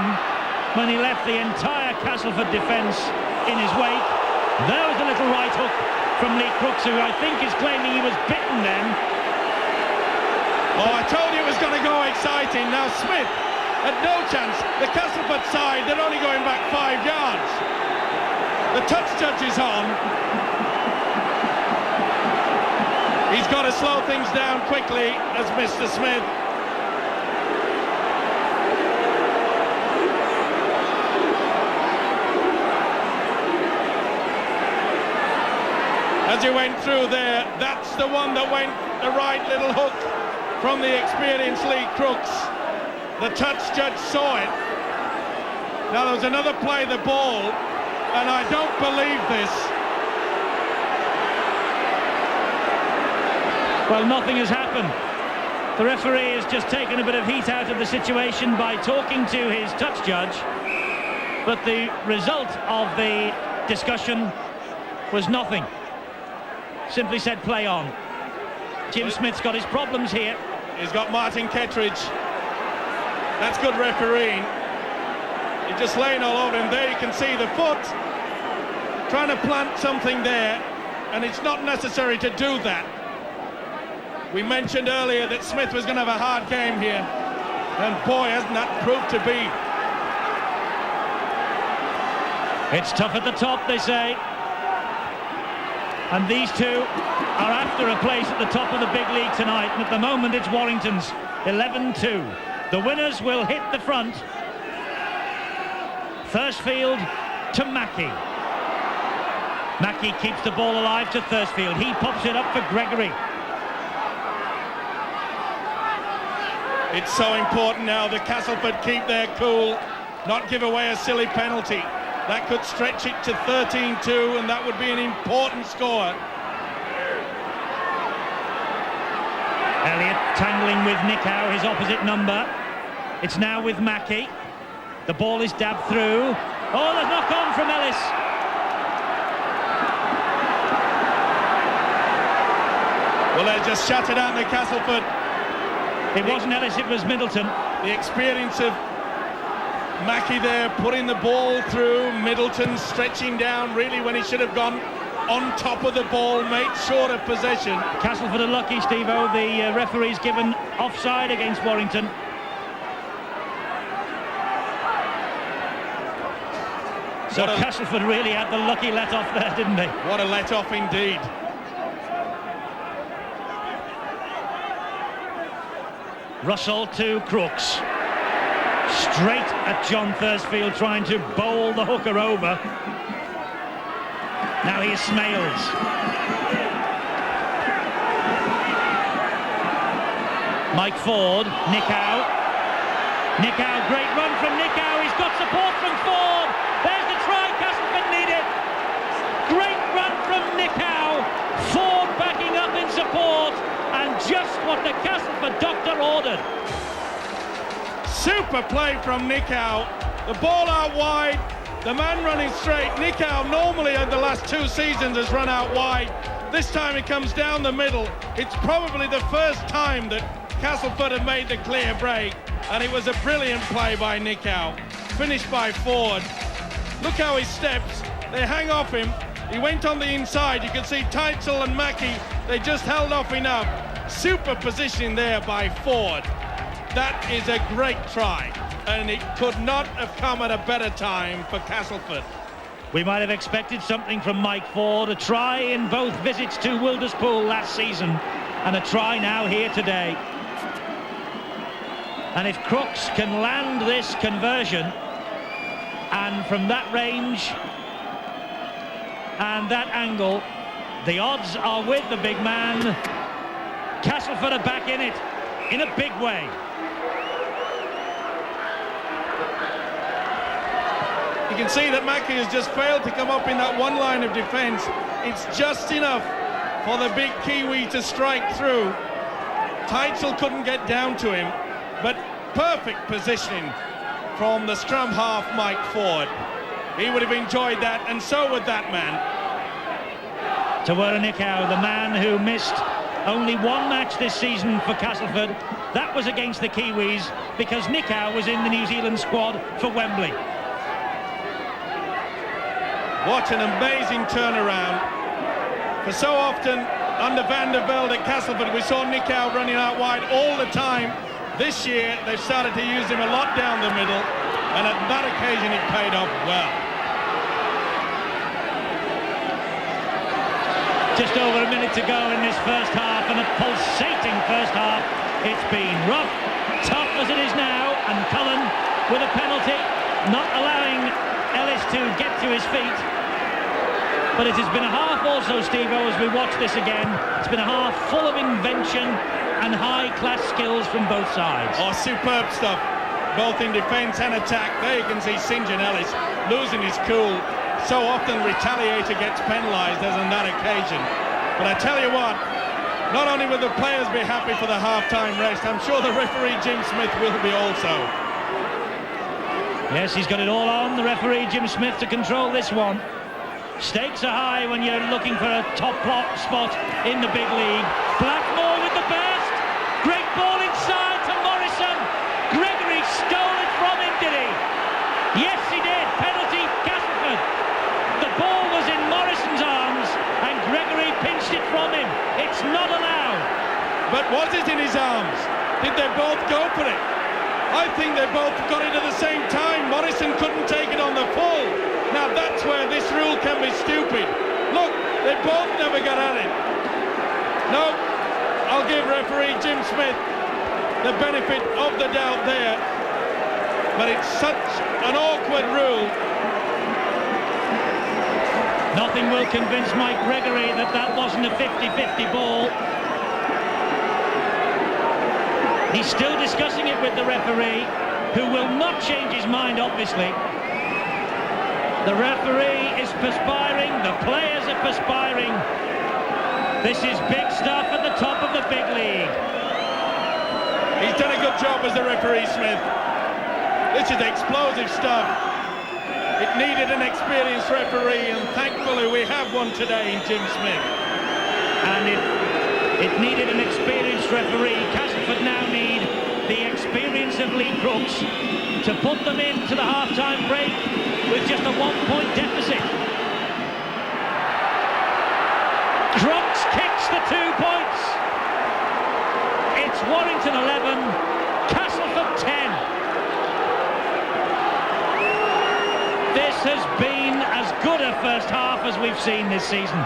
when he left the entire Castleford defence in his wake. There was a little right hook from Lee Crooks, who I think is claiming he was bitten then. Oh, I told you it was going to go exciting. Now Smith had no chance. The Castleford side, they're only going back 5 yards. The touch judge is on. He's got to slow things down quickly as Mr. Smith. As he went through there, that's the one that went the right little hook from the experienced Lee Crooks. The touch judge saw it. Now there was another play the ball, and I don't believe this. Well, nothing has happened. The referee has just taken a bit of heat out of the situation by talking to his touch judge, but the result of the discussion was nothing. Simply said play on. Jim Smith's got his problems here. He's got Martin Kettridge. That's good refereeing. He's just laying all over him. There you can see the foot trying to plant something there, and it's not necessary to do that. We mentioned earlier that Smith was going to have a hard game here, and boy, hasn't that proved to be. It's tough at the top, they say. And these 2 are after a place at the top of the big league tonight. And at the moment, it's Warrington's 11-2. The winners will hit the front. Thursfield to Mackey. Mackey keeps the ball alive to Thursfield. He pops it up for Gregory. It's so important now that Castleford keep their cool, not give away a silly penalty. That could stretch it to 13-2, and that would be an important score. Elliott tangling with Nickow, his opposite number. It's now with Mackey. The ball is dabbed through. Oh, there's knock on from Ellis. Well, they just shut it out in the Castleford. It wasn't Ellis, it was Middleton. The experience of Mackey there, putting the ball through. Middleton stretching down, really, when he should have gone on top of the ball, made short of possession. Castleford are lucky, Steve-O. The referee's given offside against Warrington. So Castleford really had the lucky let-off there, didn't they? What a let-off indeed. Russell to Crooks. Straight at John Thursfield, trying to bowl the hooker over. Now here's Smales. Mike Ford, Nickow. Nickow, great run from Nickow. He's got support from Ford. There's the try Castleford needed. Great run from Nickow. Ford backing up in support, and just what the Castleford doctor ordered. Super play from Nickow. The ball out wide, the man running straight. Nick Howe normally in the last 2 seasons has run out wide. This time it comes down the middle. It's probably the first time that Castleford have made the clear break, and it was a brilliant play by Nick Howe. Finished by Ford. Look how he steps. They hang off him. He went on the inside. You can see Teitzel and Mackie, they just held off enough. Super positioning there by Ford. That is a great try, and it could not have come at a better time for Castleford. We might have expected something from Mike Ford, a try in both visits to Wilderspool last season, and a try now here today. And if Crooks can land this conversion, and from that range and that angle, the odds are with the big man. Castleford are back in it, in a big way. You can see that Mackie has just failed to come up in that one line of defence. It's just enough for the big Kiwi to strike through. Teitzel couldn't get down to him, but perfect positioning from the scrum half, Mike Ford. He would have enjoyed that, and so would that man. Tawera Nick Howe, the man who missed only one match this season for Castleford. That was against the Kiwis, because Nick Howe was in the New Zealand squad for Wembley. What an amazing turnaround. For so often under Van der Velde at Castleford, we saw Nick Howe running out wide all the time. This year they've started to use him a lot down the middle, and at that occasion it paid off well. Just over a minute to go in this first half, and a pulsating first half. It's been rough, tough as it is now, and Cullen with a penalty, not allowing Ellis to get to his feet. But it has been a half also, Steve-O, as we watch this again. It's been a half full of invention and high-class skills from both sides. Oh, superb stuff, both in defence and attack. There you can see St John Ellis losing his cool. So often Retaliator gets penalised, as on that occasion. But I tell you what, not only will the players be happy for the half-time rest, I'm sure the referee Jim Smith will be also. Yes, he's got it all on, the referee Jim Smith, to control this one. Stakes are high when you're looking for a top spot in the big league. Blackmore with the burst. Great ball inside to Morrison. Gregory stole it from him, did he? Yes, he did. Penalty, Castleford. The ball was in Morrison's arms, and Gregory pinched it from him. It's not allowed. But was it in his arms? Did they both go for it? I think they both got it at the same time. Morrison couldn't take it on the full. Now that's where this rule can be stupid. Look, they both never got at it. No, I'll give referee Jim Smith the benefit of the doubt there. But it's such an awkward rule. Nothing will convince Mike Gregory that that wasn't a 50-50 ball. He's still discussing it with the referee, who will not change his mind, obviously. The referee is perspiring, the players are perspiring. This is big stuff at the top of the big league. He's done a good job as the referee, Smith. This is explosive stuff. It needed an experienced referee, and thankfully we have one today in Jim Smith. And it needed an experienced referee. Castleford now need the experience of Lee Crooks to put them into the half-time break with just a 1-point deficit. Crooks kicks the 2 points. It's Warrington 11, Castleford 10. This has been as good a first half as we've seen this season.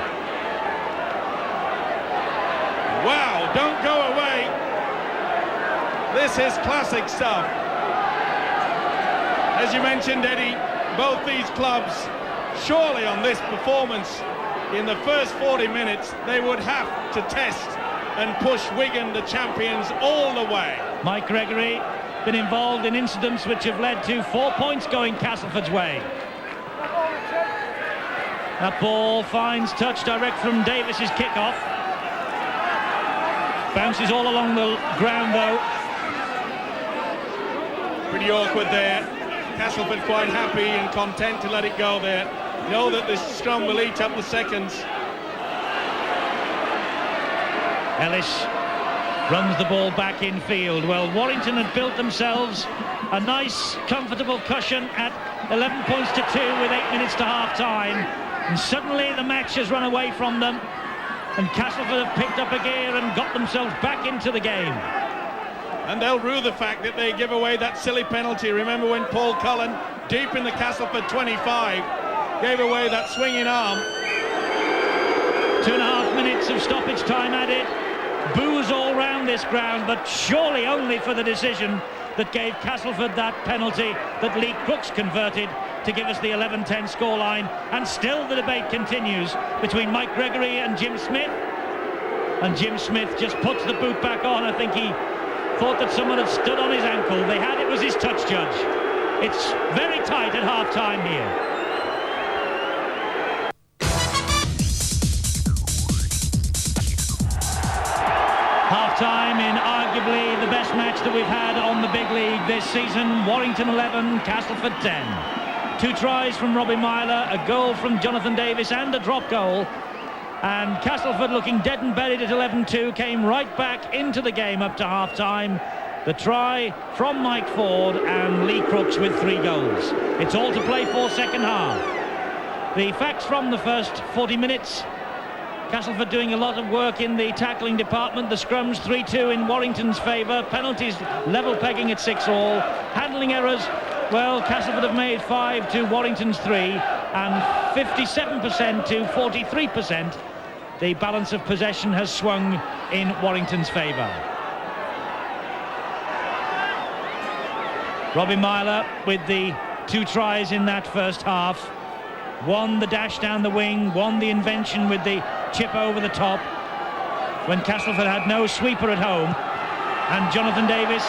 Wow, don't go away. This is classic stuff. As you mentioned, Eddie, both these clubs, surely on this performance in the first 40 minutes, they would have to test and push Wigan, the champions, all the way. Mike Gregory been involved in incidents which have led to 4 points going Castleford's way. That ball finds touch direct from Davis's kickoff. Bounces all along the ground though. Pretty awkward there. Castleford quite happy and content to let it go there. Know that this scrum will eat up the seconds. Ellis runs the ball back in field. Well, Warrington had built themselves a nice, comfortable cushion at 11 points to 2 with 8 minutes to half-time. And suddenly the match has run away from them. And Castleford have picked up a gear and got themselves back into the game. And they'll rue the fact that they give away that silly penalty. Remember when Paul Cullen, deep in the Castleford 25, gave away that swinging arm. 2.5 minutes of stoppage time added. Boos all round this ground, but surely only for the decision that gave Castleford that penalty that Lee Crooks converted to give us the 11-10 scoreline. And still the debate continues between Mike Gregory and Jim Smith. And Jim Smith just puts the boot back on. I think he thought that someone had stood on his ankle. They had, it was his touch judge. It's very tight at half-time here. Half-time in arguably the best match that we've had on the big league this season. Warrington 11, Castleford 10. 2 tries from Robbie Myler, a goal from Jonathan Davis and a drop goal. And Castleford, looking dead and buried at 11-2, came right back into the game up to half-time. The try from Mike Ford and Lee Crooks with 3 goals. It's all to play for second half. The facts from the first 40 minutes. Castleford doing a lot of work in the tackling department. The scrums 3-2 in Warrington's favour. Penalties level pegging at 6-all. Handling errors, well, Castleford have made 5 to Warrington's 3, and 57% to 43%. The balance of possession has swung in Warrington's favour. Robbie Myler with the 2 tries in that first half. 1 the dash down the wing, 1 the invention with the chip over the top when Castleford had no sweeper at home. And Jonathan Davis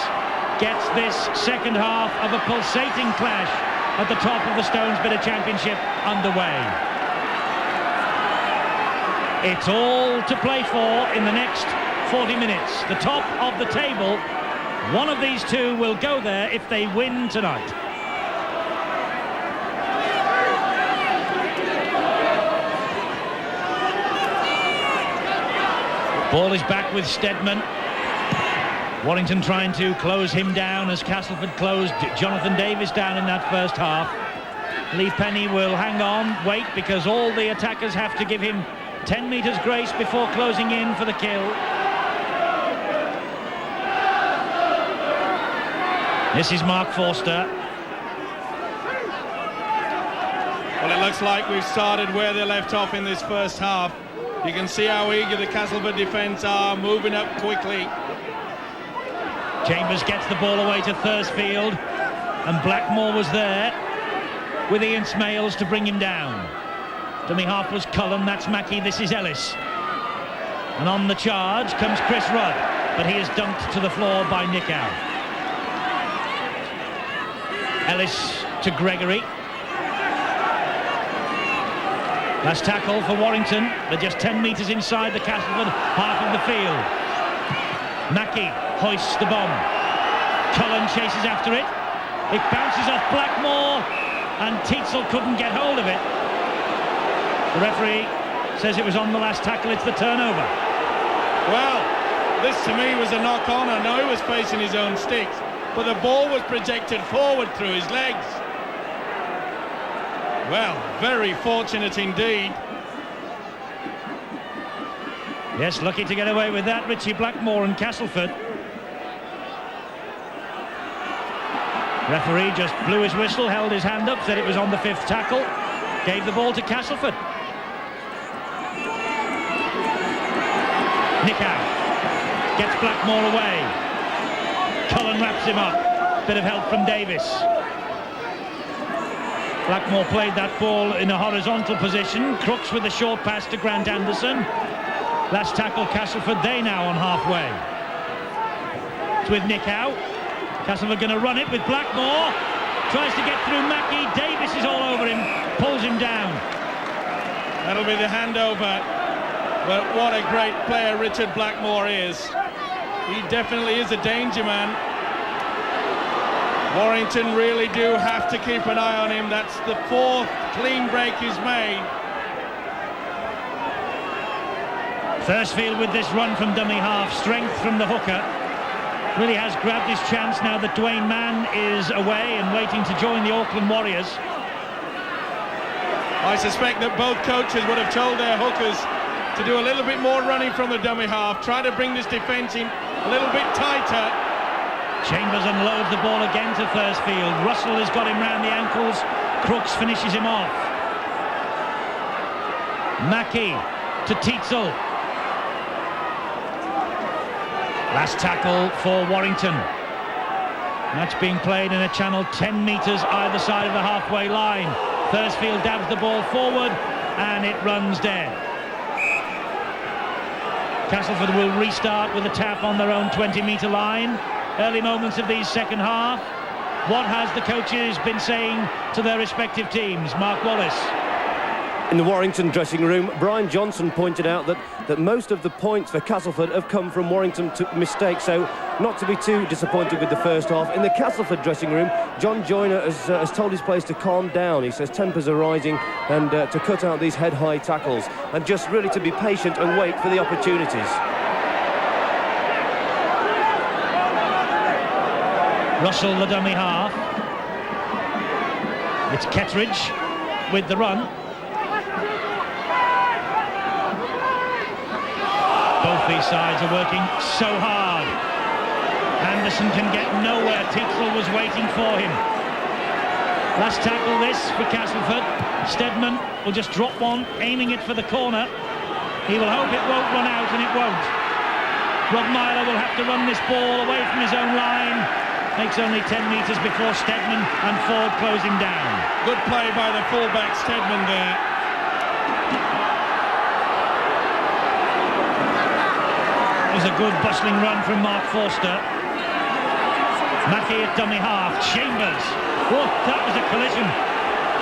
gets this second half of a pulsating clash at the top of the Stones Bidder Championship underway. It's all to play for in the next 40 minutes. The top of the table, one of these 2 will go there if they win tonight. Ball is back with Steadman. Warrington trying to close him down as Castleford closed Jonathan Davis down in that first half. Lee Penny will hang on, wait, because all the attackers have to give him 10 metres grace before closing in for the kill. This is Mark Forster. Well, it looks like we've started where they left off in this first half. You can see how eager the Castleford defence are, moving up quickly. Chambers gets the ball away to Thursfield, and Blackmore was there with Ian Smales to bring him down. Dummy half was Cullen, that's Mackey, this is Ellis. And on the charge comes Chris Rudd, but he is dumped to the floor by Nickow. Ellis to Gregory. Last tackle for Warrington. They're just 10 metres inside the Castleford half of the field. Mackey hoists the bomb. Cullen chases after it. It bounces off Blackmore, and Tietzel couldn't get hold of it. The referee says it was on the last tackle. It's the turnover. Well, this to me was a knock-on. I know he was facing his own sticks, but the ball was projected forward through his legs. Well, very fortunate indeed. Yes, lucky to get away with that, Richie Blackmore and Castleford. Referee just blew his whistle, held his hand up, said it was on the 5th tackle, gave the ball to Castleford. Nickow gets Blackmore away. Cullen wraps him up. Bit of help from Davis. Blackmore played that ball in a horizontal position. Crooks with a short pass to Grant Anderson. Last tackle Castleford, they now on halfway. It's with Nickow. Castleford going to run it with Blackmore. Tries to get through Mackey. Davis is all over him. Pulls him down. That'll be the handover. But what a great player Richard Blackmore is. He definitely is a danger man. Warrington really do have to keep an eye on him. That's the 4th clean break he's made. Thursfield with this run from dummy half, strength from the hooker. Really has grabbed his chance now that Dwayne Mann is away and waiting to join the Auckland Warriors. I suspect that both coaches would have told their hookers to do a little bit more running from the dummy half, try to bring this defence in a little bit tighter. Chambers unloads the ball again to Thursfield. Russell has got him round the ankles. Crooks finishes him off. Mackie to Tietzel. Last tackle for Warrington. That's being played in a channel 10 metres either side of the halfway line. Thursfield dabs the ball forward and it runs dead. Castleford will restart with a tap on their own 20-metre line. Early moments of these second half. What has the coaches been saying to their respective teams? Mark Wallace. In the Warrington dressing room, Brian Johnson pointed out that most of the points for Castleford have come from Warrington mistakes, so not to be too disappointed with the first half. In the Castleford dressing room, John Joyner has told his players to calm down. He says tempers are rising and to cut out these head-high tackles and just really to be patient and wait for the opportunities. Russell, the dummy half. It's Kettridge with the run. Both these sides are working so hard. Anderson can get nowhere. Tietzel was waiting for him. Last tackle this for Castleford. Steadman will just drop one, aiming it for the corner. He will hope it won't run out, and it won't. Rob Myler will have to run this ball away from his own line. Makes only 10 metres before Steadman and Ford close him down. Good play by the fullback Steadman there. It was a good bustling run from Mark Forster. Mackie at dummy half. Chambers. Oh, that was a collision.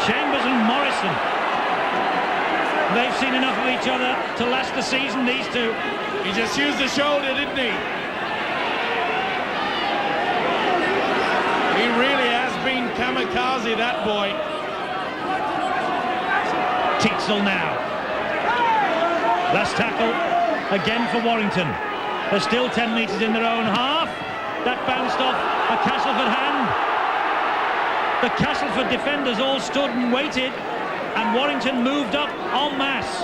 Chambers and Morrison. They've seen enough of each other to last the season, these two. He just used the shoulder, didn't he? He really has been kamikaze, that boy. Tietzel now. Last tackle again for Warrington. They're still 10 metres in their own half. That bounced off a Castleford hand. The Castleford defenders all stood and waited, and Warrington moved up en masse.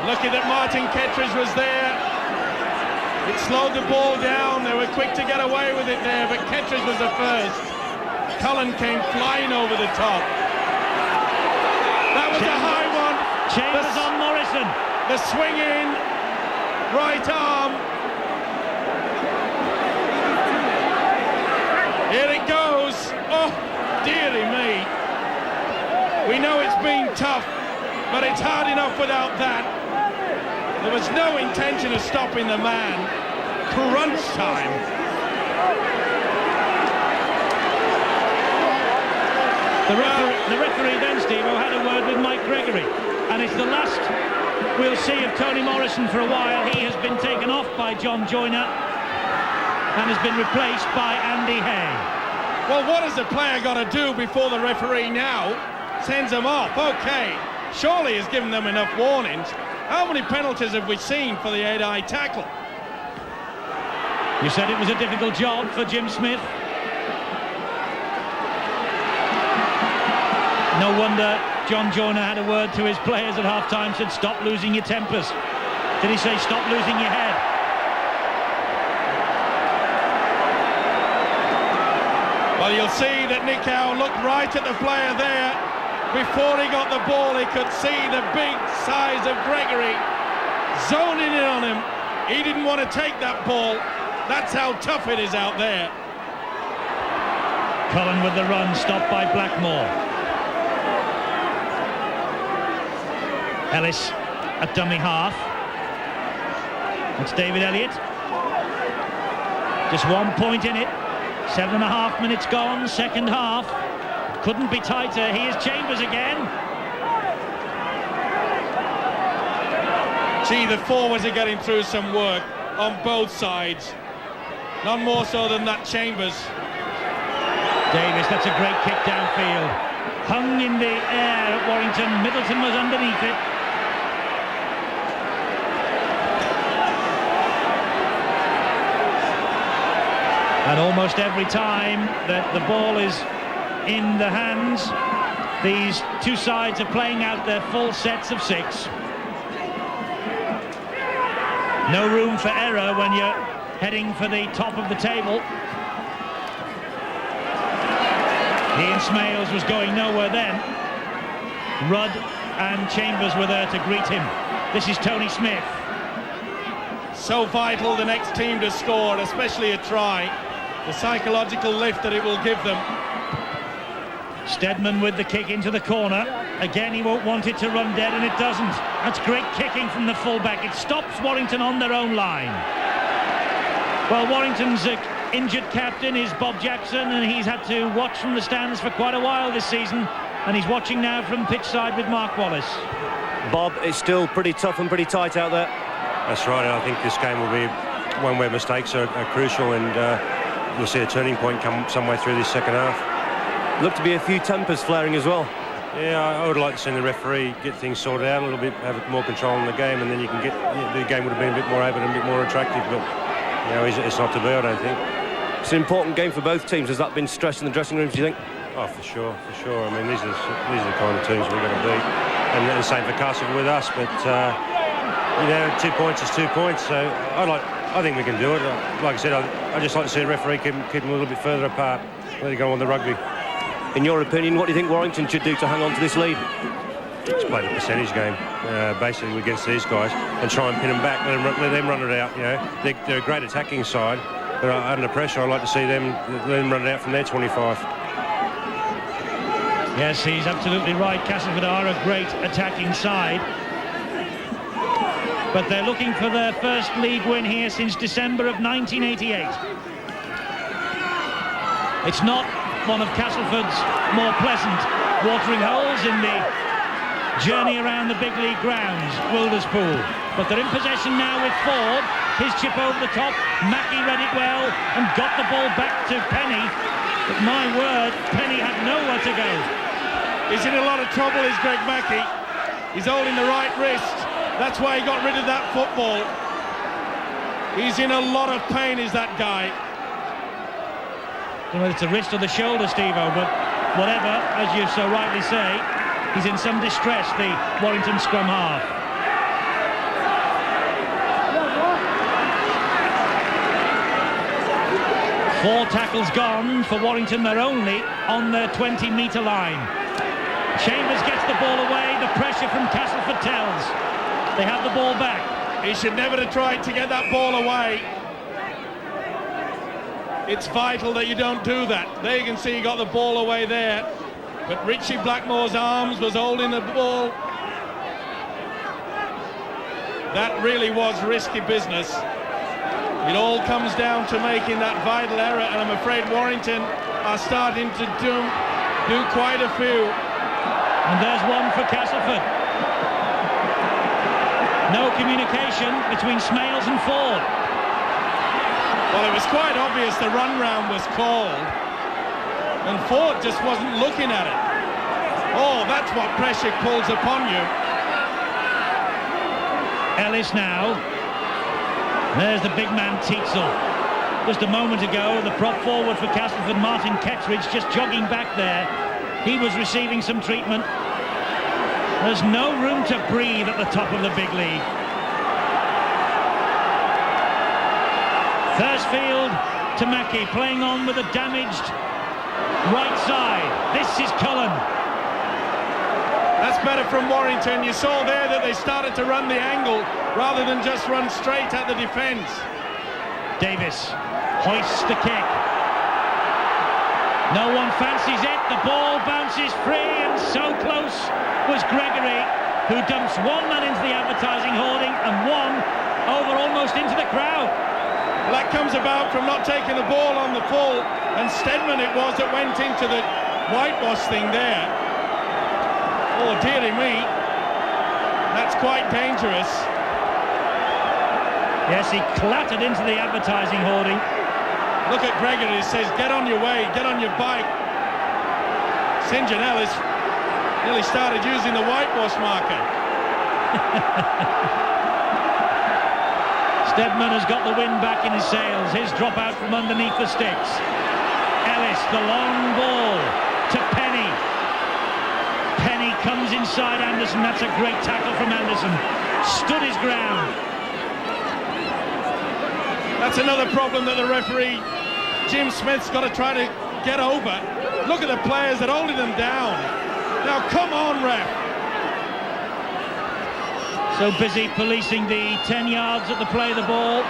Lucky that Martin Kettridge was there. It slowed the ball down. They were quick to get away with it there, but Kettridge was the first. Cullen came flying over the top. That was a high one. Chambers on Morrison. The swing in, right arm. Here it goes. Oh, dearie me. We know it's been tough, but it's hard enough without that. There was no intention of stopping the man. Crunch time. The referee then, Steve-O, had a word with Mike Gregory, and it's the last we'll see of Tony Morrison for a while. He has been taken off by John Joyner and has been replaced by Andy Hay. Well, what has the player got to do before the referee now sends him off? Okay, surely he's given them enough warnings. How many penalties have we seen for the 8-eye tackle? You said it was a difficult job for Jim Smith. No wonder John Joyner had a word to his players at half-time, said stop losing your tempers. Did he say stop losing your head? Well, you'll see that Nick Howe looked right at the player there. Before he got the ball, he could see the big size of Gregory zoning in on him. He didn't want to take that ball. That's how tough it is out there. Cullen with the run, stopped by Blackmore. Ellis at dummy half. It's David Elliott. Just 1 point in it. 7.5 minutes gone, second half. Couldn't be tighter. Here's Chambers again. Gee, the forwards are getting through some work on both sides. None more so than that Chambers. Davis, that's a great kick downfield. Hung in the air at Warrington. Middleton was underneath it. And almost every time that the ball is in the hands, these two sides are playing out their full sets of 6. No room for error when you're heading for the top of the table. Ian Smales was going nowhere then. Rudd and Chambers were there to greet him. This is Tony Smith. So vital the next team to score, especially a try. The psychological lift that it will give them. Stedman with the kick into the corner. Again, he won't want it to run dead, and it doesn't. That's great kicking from the fullback. It stops Warrington on their own line. Well, Warrington's injured captain is Bob Jackson, and he's had to watch from the stands for quite a while this season, and he's watching now from pitch side with Mark Wallace. Bob, it's still pretty tough and pretty tight out there. That's right. I think this game will be one where mistakes are crucial, and you'll see a turning point come some way through this second half. Look to be a few tempers flaring as well. Yeah, I would like to see the referee get things sorted out a little bit, have more control in the game, and then you can get the game would have been a bit more open and a bit more attractive. But you know, it's not to be, I don't think. It's an important game for both teams. Has that been stressed in the dressing rooms, do you think? Oh, for sure. I mean, these are the kind of teams we're going to beat, and the same for Castleford with us. But you know, 2 points is 2 points. So I think we can do it. Like I said, I just like to see the referee keep them a little bit further apart. Let it go on the rugby. In your opinion, what do you think Warrington should do to hang on to this lead? Just play the percentage game, basically against these guys, and try and pin them back. Let them run it out. You know, they're a great attacking side, but under pressure, I'd like to see them run it out from their 25. Yes, he's absolutely right. Castleford are a great attacking side, but they're looking for their first league win here since December of 1988. It's not one of Castleford's more pleasant watering holes in the journey around the big league grounds, Wilderspool. But they're in possession now with Ford. His chip over the top. Mackey read it well and got the ball back to Penny. But my word, Penny had nowhere to go. He's in a lot of trouble, is Greg Mackey. He's holding the right wrist. That's why he got rid of that football. He's in a lot of pain, is that guy. I don't know if it's the wrist or the shoulder, Steve-O, but whatever, as you so rightly say, he's in some distress, the Warrington scrum half. Four tackles gone for Warrington. They're only on their 20-metre line. Chambers gets the ball away. The pressure from Castleford tells. They have the ball back. He should never have tried to get that ball away. It's vital that you don't do that. There you can see he got the ball away there. But Richie Blackmore's arms was holding the ball. That really was risky business. It all comes down to making that vital error, and I'm afraid Warrington are starting to do quite a few. And there's one for Castleford. No communication between Smales and Ford. Well, it was quite obvious the run round was called, and Ford just wasn't looking at it. Oh, that's what pressure pulls upon you. Ellis now. There's the big man Tietzel. Just a moment ago, the prop forward for Castleford, Martin Kettridge, just jogging back there. He was receiving some treatment. There's no room to breathe at the top of the big league. Thursfield to Mackey, playing on with a damaged right side. This is Cullen. That's better from Warrington. You saw there that they started to run the angle rather than just run straight at the defence. Davis hoists the kick. No one fancies it. The ball bounces free, and so close was Gregory, who dumps one man into the advertising hoarding and one over almost into the crowd. Well, that comes about from not taking the ball on the full, and Stedman it was that went into the whitewash thing there. Oh, dearie me. That's quite dangerous. Yes, he clattered into the advertising hoarding. Look at Gregory, he says, get on your way, get on your bike. St. John Ellis nearly started using the whitewash marker. Steadman has got the wind back in his sails. His drop out from underneath the sticks. Ellis, the long ball to Penny. Penny comes inside Anderson. That's a great tackle from Anderson. Stood his ground. That's another problem that the referee, Jim Smith's got to try to get over. Look at the players that are holding them down. Now, come on, ref. So busy policing the 10 yards at the play of the ball.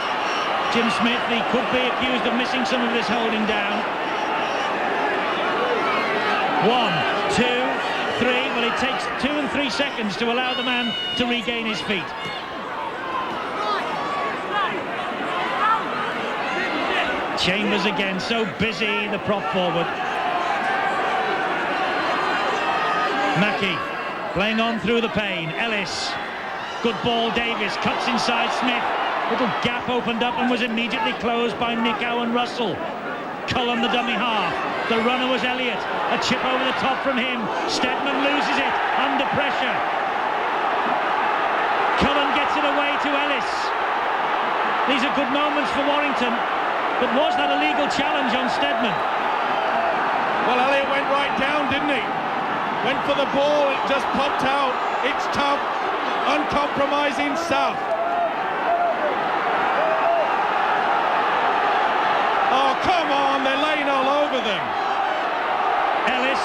Jim Smith, he could be accused of missing some of this holding down. 1, 2, 3. Well, it takes 2 and 3 seconds to allow the man to regain his feet. Chambers again, so busy, the prop forward. Mackey playing on through the pain. Ellis. Good ball, Davis cuts inside Smith. Little gap opened up and was immediately closed by Nicow and Russell. Cullen, the dummy half. The runner was Elliott. A chip over the top from him. Steadman loses it under pressure. Cullen gets it away to Ellis. These are good moments for Warrington. But was that a legal challenge on Steadman? Well, Elliott went right down, didn't he? Went for the ball, it just popped out. It's tough, uncompromising stuff. Oh, come on, they're laying all over them. Ellis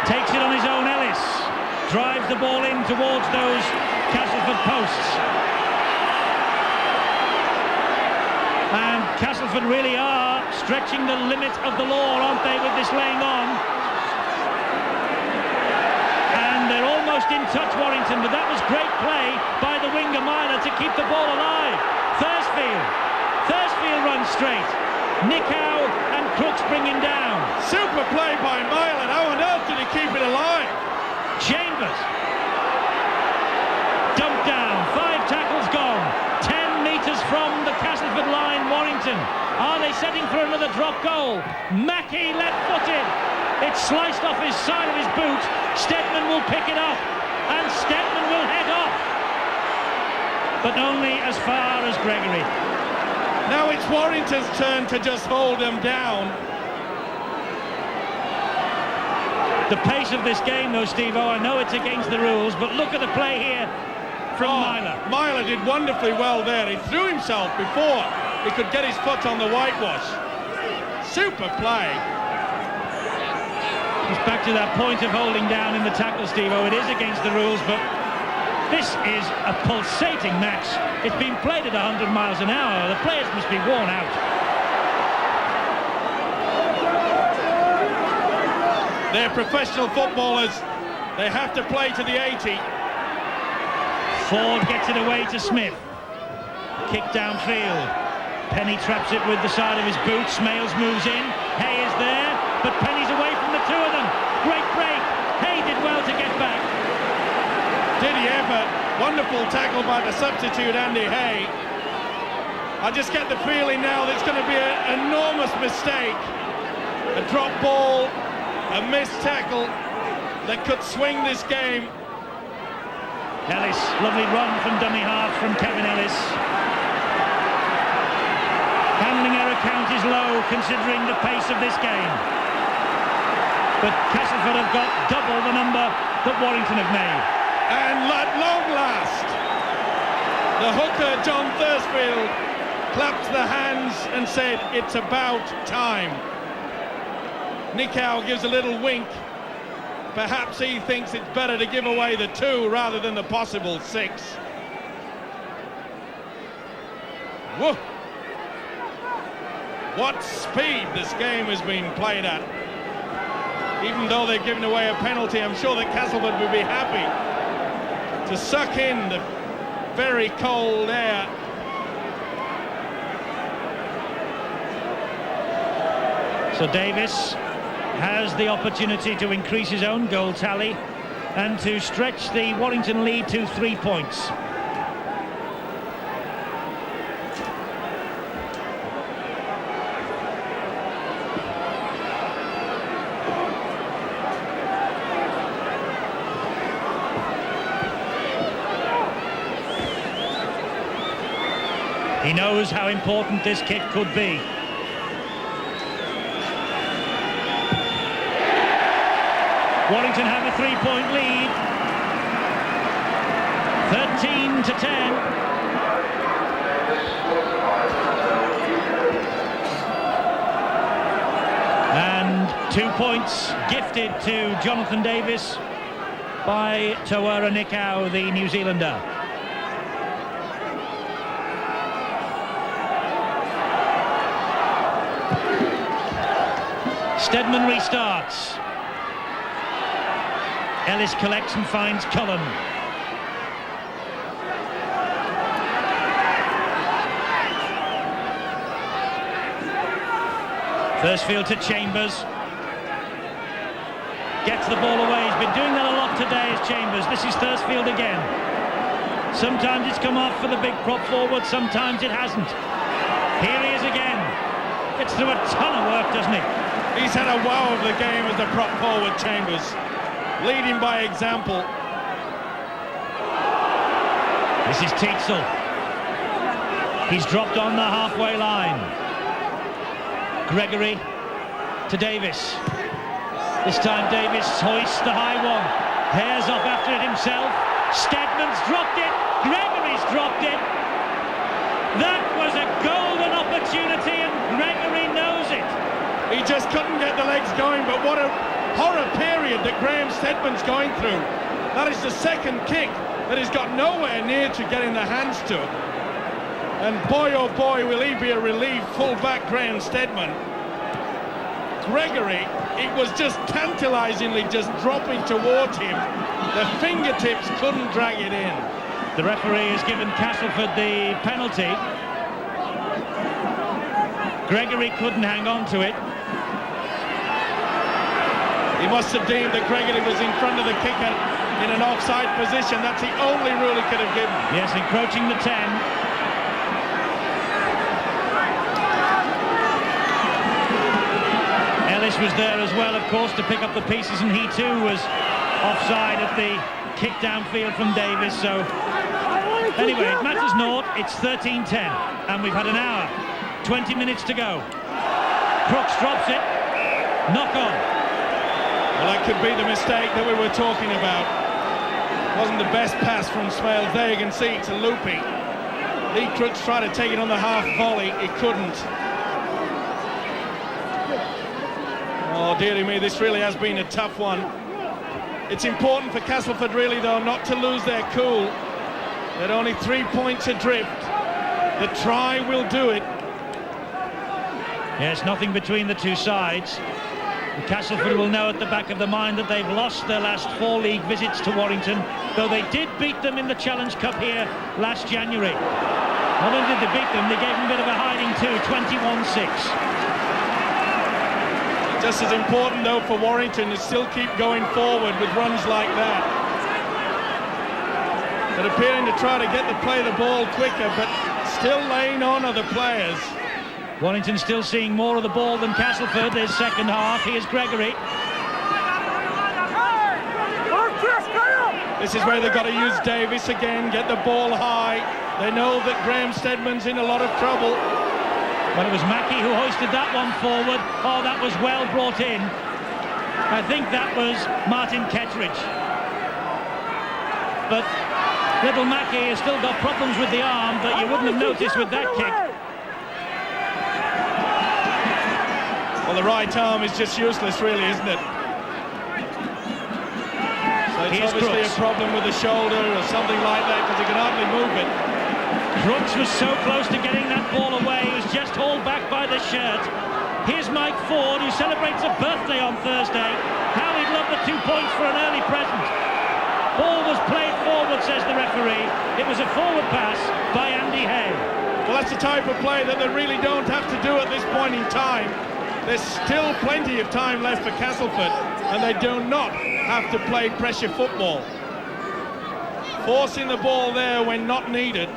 takes it on his own. Ellis drives the ball in towards those Castleford posts. And Castleford really are stretching the limit of the law, aren't they, with this laying on? And they're almost in touch, Warrington, but that was great play by the winger Myler to keep the ball alive. Thursfield runs straight. Nicow and Crooks bring him down. Super play by Myler. How on earth did he keep it alive? Chambers dumped down. 5 tackles gone. 10 metres from the Castleford line. Warrington, are they setting for another drop goal? Mackey left-footed. It's sliced off his side of his boot. Steadman will pick it up, and Steadman will head off, but only as far as Gregory. Now it's Warrington's turn to just hold them down. The pace of this game, though, Steve-O, I know it's against the rules, but look at the play here from Myler. Myler did wonderfully well there. He threw himself before he could get his foot on the whitewash. Super play. It's back to that point of holding down in the tackle, Steve-O. It is against the rules, but this is a pulsating match. It's been played at 100 miles an hour. The players must be worn out. They're professional footballers. They have to play to the 80. Ford gets it away to Smith. Kick downfield. Penny traps it with the side of his boot. Smales moves in. Hay is there, but Penny's away from the two of them. Great break. Hay did well to get back. Did he ever? Wonderful tackle by the substitute Andy Hay. I just get the feeling now that it's going to be an enormous mistake. A drop ball, a missed tackle that could swing this game. Ellis, lovely run from dummy half from Kevin Ellis. Handling error count is low considering the pace of this game. But Castleford have got double the number that Warrington have made. And at long last, the hooker John Thursfield clapped the hands and said, it's about time. Nicow gives a little wink. Perhaps he thinks it's better to give away the 2 rather than the possible 6. Whoa! What speed this game has been played at. Even though they've given away a penalty, I'm sure that Castleford would be happy to suck in the very cold air. So Davis has the opportunity to increase his own goal tally and to stretch the Warrington lead to 3 points. He knows how important this kick could be. Warrington have a 3-point lead. 13-10. And 2 points gifted to Jonathan Davis by Tawara Nikau, the New Zealander. Steadman restarts. Ellis collects and finds Cullen. Thursfield to Chambers. Gets the ball away. He's been doing that a lot today, is Chambers. This is Thursfield again. Sometimes it's come off for the big prop forward, sometimes it hasn't. Here he is again. Gets through a ton of work, doesn't he? He's had a wow of the game as the prop forward, Chambers. Leading by example. This is Teetsel. He's dropped on the halfway line. Gregory to Davis. This time Davis hoists the high one. Hares off after it himself. Steadman's dropped it. Gregory's dropped it. That was a golden opportunity and Gregory knows it. He just couldn't get the legs going, but what a horror period that Graham Steadman's going through. That is the second kick that he's got nowhere near to getting the hands to. And boy, oh boy, will he be a relief, full-back Graham Steadman. Gregory, it was just tantalisingly just dropping towards him. The fingertips couldn't drag it in. The referee has given Castleford the penalty. Gregory couldn't hang on to it. He must have deemed that Gregory was in front of the kicker in an offside position. That's the only rule he could have given. Yes, encroaching the 10. Ellis was there as well, of course, to pick up the pieces, and he too was offside at the kick downfield from Davis. So anyway, it matters naught. It's 13-10, and we've had an hour, 20 minutes to go. Crooks drops it. Knock on. Well, that could be the mistake that we were talking about. Wasn't the best pass from Smales. There you can see it's a loopy. Lee Crooks tried to take it on the half volley. He couldn't. Oh, dearie me, this really has been a tough one. It's important for Castleford, really, though, not to lose their cool. They're only 3 points adrift. The try will do it. Yes, nothing between the two sides. Castleford will know at the back of the mind that they've lost their last 4 league visits to Warrington, though they did beat them in the Challenge Cup here last January. Not only did they beat them, they gave them a bit of a hiding too, 21-6. Just as important, though, for Warrington to still keep going forward with runs like that. But appearing to try to play the ball quicker, but still laying on other players. Warrington still seeing more of the ball than Castleford. There's second half. Here's Gregory. This is where they've got to use Davis again, get the ball high. They know that Graham Steadman's in a lot of trouble. Well, it was Mackey who hoisted that one forward. Oh, that was well brought in. I think that was Martin Kettridge. But little Mackey has still got problems with the arm that you wouldn't have noticed with that kick. Well, the right arm is just useless, really, isn't it? So it's obviously a problem with the shoulder or something like that, because he can hardly move it. Crooks was so close to getting that ball away. He was just hauled back by the shirt. Here's Mike Ford, who celebrates a birthday on Thursday. How he'd love the 2 points for an early present. Ball was played forward, says the referee. It was a forward pass by Andy Hay. Well, that's the type of play that they really don't have to do at this point in time. There's still plenty of time left for Castleford, and they do not have to play pressure football. Forcing the ball there when not needed.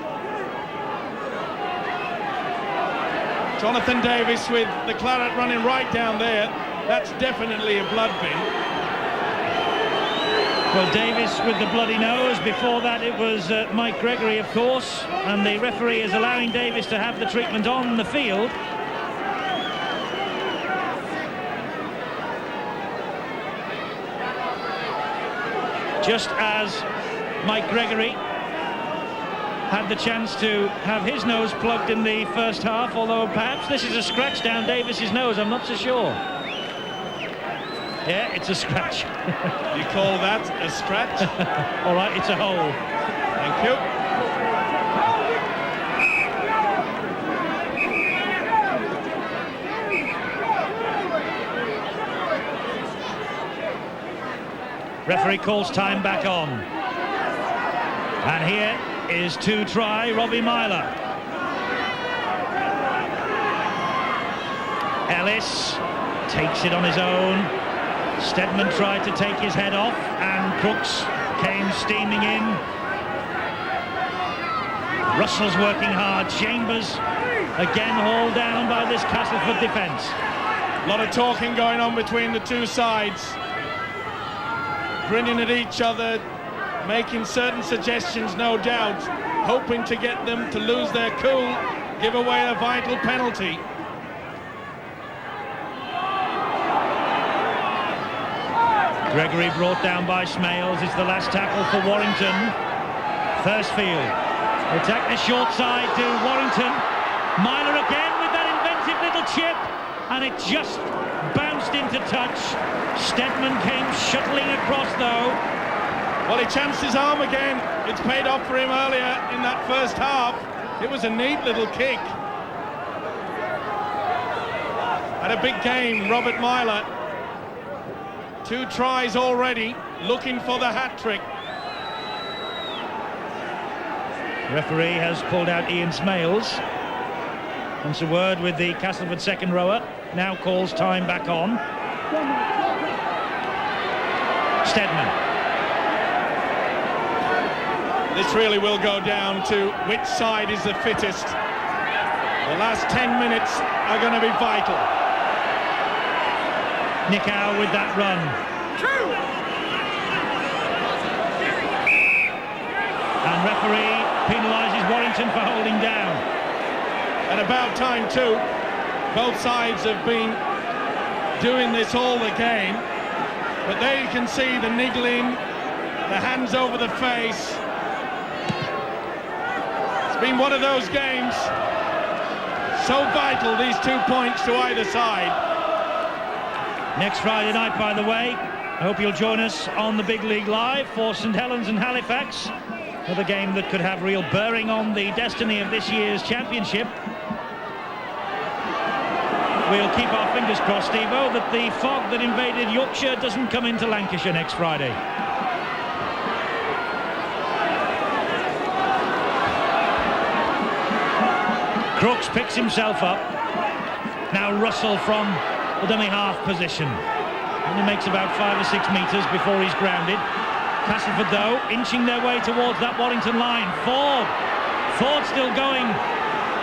Jonathan Davis with the claret running right down there. That's definitely a blood bin. Well, Davis with the bloody nose. Before that it was Mike Gregory, of course, and the referee is allowing Davis to have the treatment on the field. Just as Mike Gregory had the chance to have his nose plugged in the first half, although perhaps this is a scratch down Davis's nose, I'm not so sure. Yeah, it's a scratch. You call that a scratch? All right, it's a hole. Thank you. Referee calls time back on. And here is to try Robbie Myler. Ellis takes it on his own. Stedman tried to take his head off, and Crooks came steaming in. Russell's working hard. Chambers again hauled down by this Castleford defence. A lot of talking going on between the two sides. Grinning at each other, making certain suggestions, no doubt, hoping to get them to lose their cool, give away a vital penalty. Gregory brought down by Smales. It's the last tackle for Warrington. Thursfield attack the short side to Warrington. Myler again with that inventive little chip, and it just bounced into touch. Stedman came shuttling across though. Well, he chanced his arm again. It's paid off for him earlier in that first half. It was a neat little kick. Had a big game, Robert Myler. 2 tries already, looking for the hat-trick. Referee has pulled out Ian Smales. Wants a word with the Castleford second rower. Now calls time back on. Stedman. This really will go down to which side is the fittest. The last 10 minutes are going to be vital. Nickau with that run. And referee penalises Warrington for holding down. At about time too. Both sides have been doing this all the game. But there you can see the niggling, the hands over the face. It's been one of those games. So vital, these 2 points to either side. Next Friday night, by the way, I hope you'll join us on the Big League Live for St Helens and Halifax. Another game that could have real bearing on the destiny of this year's championship. We'll keep our fingers crossed, Steve-O, that the fog that invaded Yorkshire doesn't come into Lancashire next Friday. Crooks picks himself up. Now Russell from the dummy half position. Only makes about 5 or 6 metres before he's grounded. Castleford, though, inching their way towards that Warrington line. Ford still going.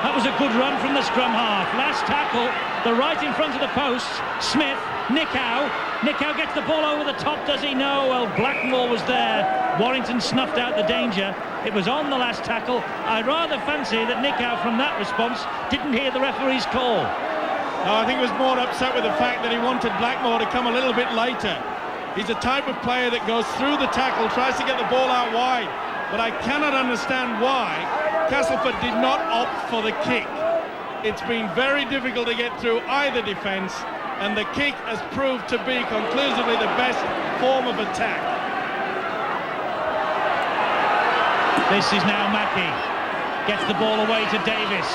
That was a good run from the scrum half. Last tackle, the right in front of the post. Smith, Nickau gets the ball over the top, does he? No, well, Blackmore was there. Warrington snuffed out the danger. It was on the last tackle. I'd rather fancy that Nickau, from that response, didn't hear the referee's call. No, I think he was more upset with the fact that he wanted Blackmore to come a little bit later. He's a type of player that goes through the tackle, tries to get the ball out wide. But I cannot understand why Castleford did not opt for the kick. It's been very difficult to get through either defence, and the kick has proved to be conclusively the best form of attack. This is now Mackey. Gets the ball away to Davis.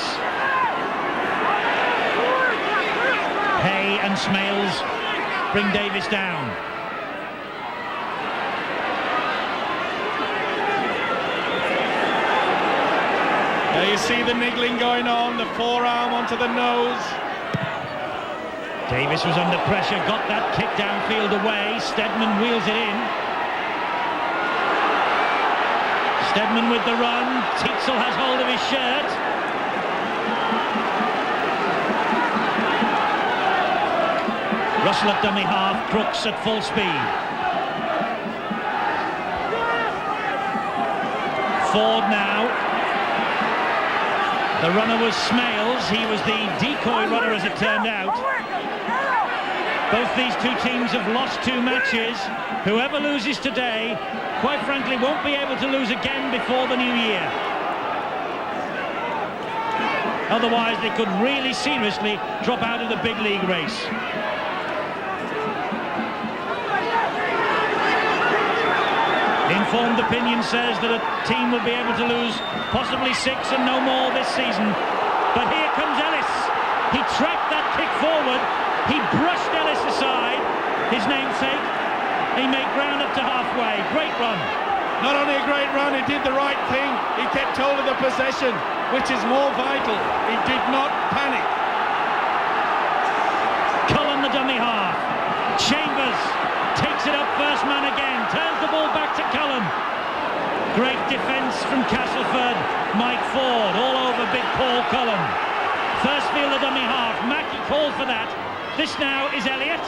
Hay and Smales bring Davis down. There you see the niggling going on, the forearm onto the nose. Davis was under pressure, got that kick downfield away. Stedman wheels it in. Stedman with the run. Tietzel has hold of his shirt. Russell at dummy half, Crooks at full speed. Ford now. The runner was Smales. He was the decoy runner, as it turned out. Both these two teams have lost 2 matches. Whoever loses today, quite frankly, won't be able to lose again before the new year. Otherwise, they could really seriously drop out of the big league race. Informed opinion says that a team will be able to lose possibly 6 and no more this season. But here comes Ellis. He tracked that kick forward. He brushed Ellis aside, his namesake. He made ground up to halfway. Great run. Not only a great run, he did the right thing. He kept hold of the possession, which is more vital. He did not panic. Cullen, the dummy half. Chambers takes it up, first man again, turns the ball back to Cullen. Great defence from Castleford. Mike Ford all over big Paul Cullen. First field, the dummy half. Mackey called for that. This now is Elliott.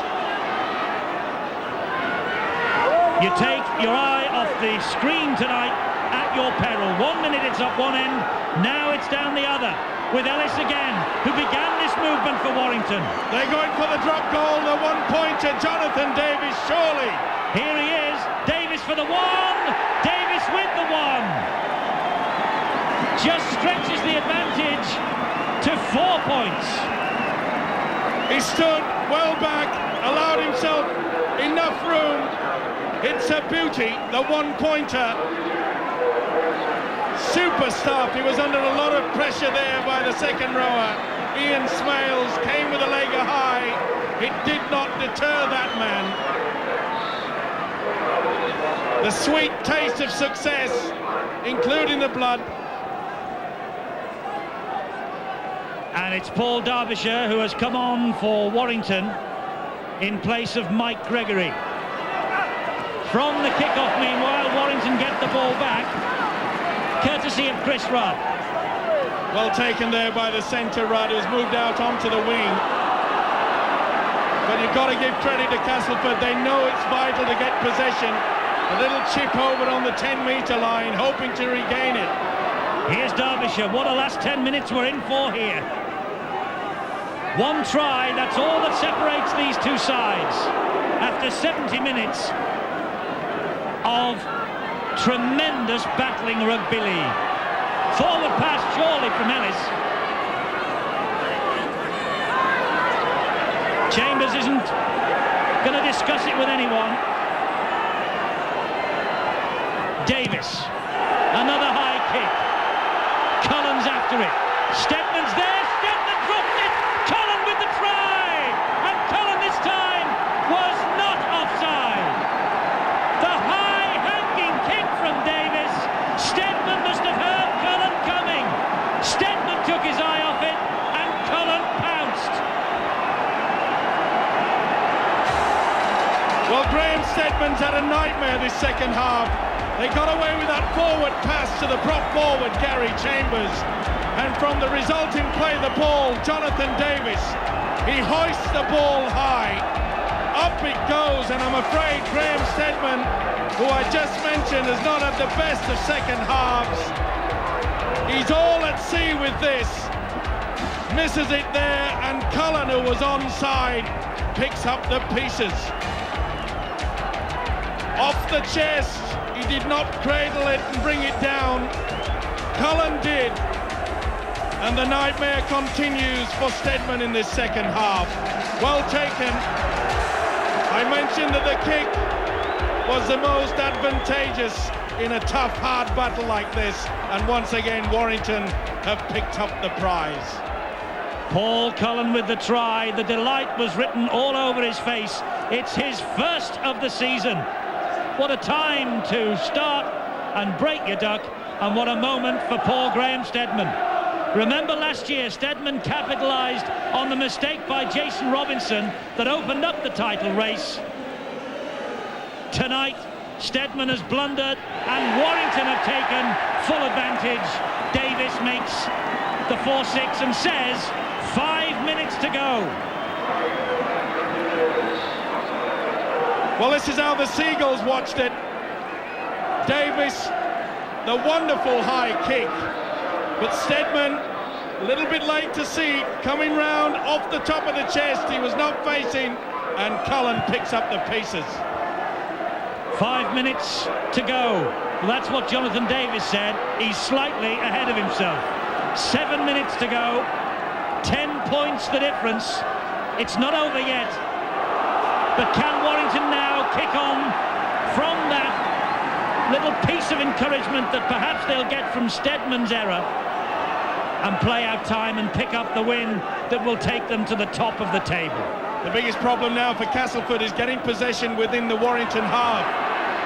You take your eye off the screen tonight at your peril. 1 minute it's up one end, now it's down the other. With Ellis again, who began this movement for Warrington. They're going for the drop goal, the one-pointer, Jonathan Davis, surely. Here he is, Davis for the one, Davis with the one. Just stretches the advantage to 4 points. He stood well back, allowed himself enough room. It's a beauty, the one-pointer. Super stuff. He was under a lot of pressure there by the second rower. Ian Smales came with a leg high. It did not deter that man. The sweet taste of success, including the blood. And it's Paul Derbyshire who has come on for Warrington in place of Mike Gregory. From the kick-off, meanwhile, Warrington get the ball back, courtesy of Chris Rudd. Well taken there by the centre, Rudd, who's moved out onto the wing. But you've got to give credit to Castleford. They know it's vital to get possession. A little chip over on the 10-metre line, hoping to regain it. Here's Derbyshire. What a last 10 minutes we're in for here. One try, that's all that separates these two sides. After 70 minutes of tremendous battling rugby league. Forward pass surely from Ellis. Chambers isn't going to discuss it with anyone. Davis, another high kick. Cullen's after it. Stedman's there. Stedman dropped it. Cullen with the try. And Cullen this time was not offside. The high-hanging kick from Davis. Stedman must have heard Cullen coming. Stedman took his eye off it, and Cullen pounced. Well, Graham Stedman's had a nightmare this second half. They got away with that forward pass to the prop forward, Gary Chambers. And from the resulting play of the ball, Jonathan Davis, he hoists the ball high. Up it goes, and I'm afraid Graham Stedman, who I just mentioned, has not had the best of second halves. He's all at sea with this. Misses it there, and Cullen, who was onside, picks up the pieces. Off the chest, he did not cradle it and bring it down. Cullen did. And the nightmare continues for Stedman in this second half. Well taken. I mentioned that the kick was the most advantageous in a tough, hard battle like this. And once again, Warrington have picked up the prize. Paul Cullen with the try. The delight was written all over his face. It's his first of the season. What a time to start and break your duck, and what a moment for Paul Graham Stedman. Remember last year, Stedman capitalised on the mistake by Jason Robinson that opened up the title race. Tonight, Stedman has blundered, and Warrington have taken full advantage. Davis makes the 4-6 and says, 5 minutes to go. Well, this is how the Seagulls watched it. Davis the wonderful high kick. But Steadman, a little bit late to see, coming round off the top of the chest. He was not facing, and Cullen picks up the pieces. 5 minutes to go. Well, that's what Jonathan Davis said. He's slightly ahead of himself. 7 minutes to go. 10 points the difference. It's not over yet. But can Warrington now kick on from that little piece of encouragement that perhaps they'll get from Steadman's error and play out time and pick up the win that will take them to the top of the table? The biggest problem now for Castleford is getting possession within the Warrington half.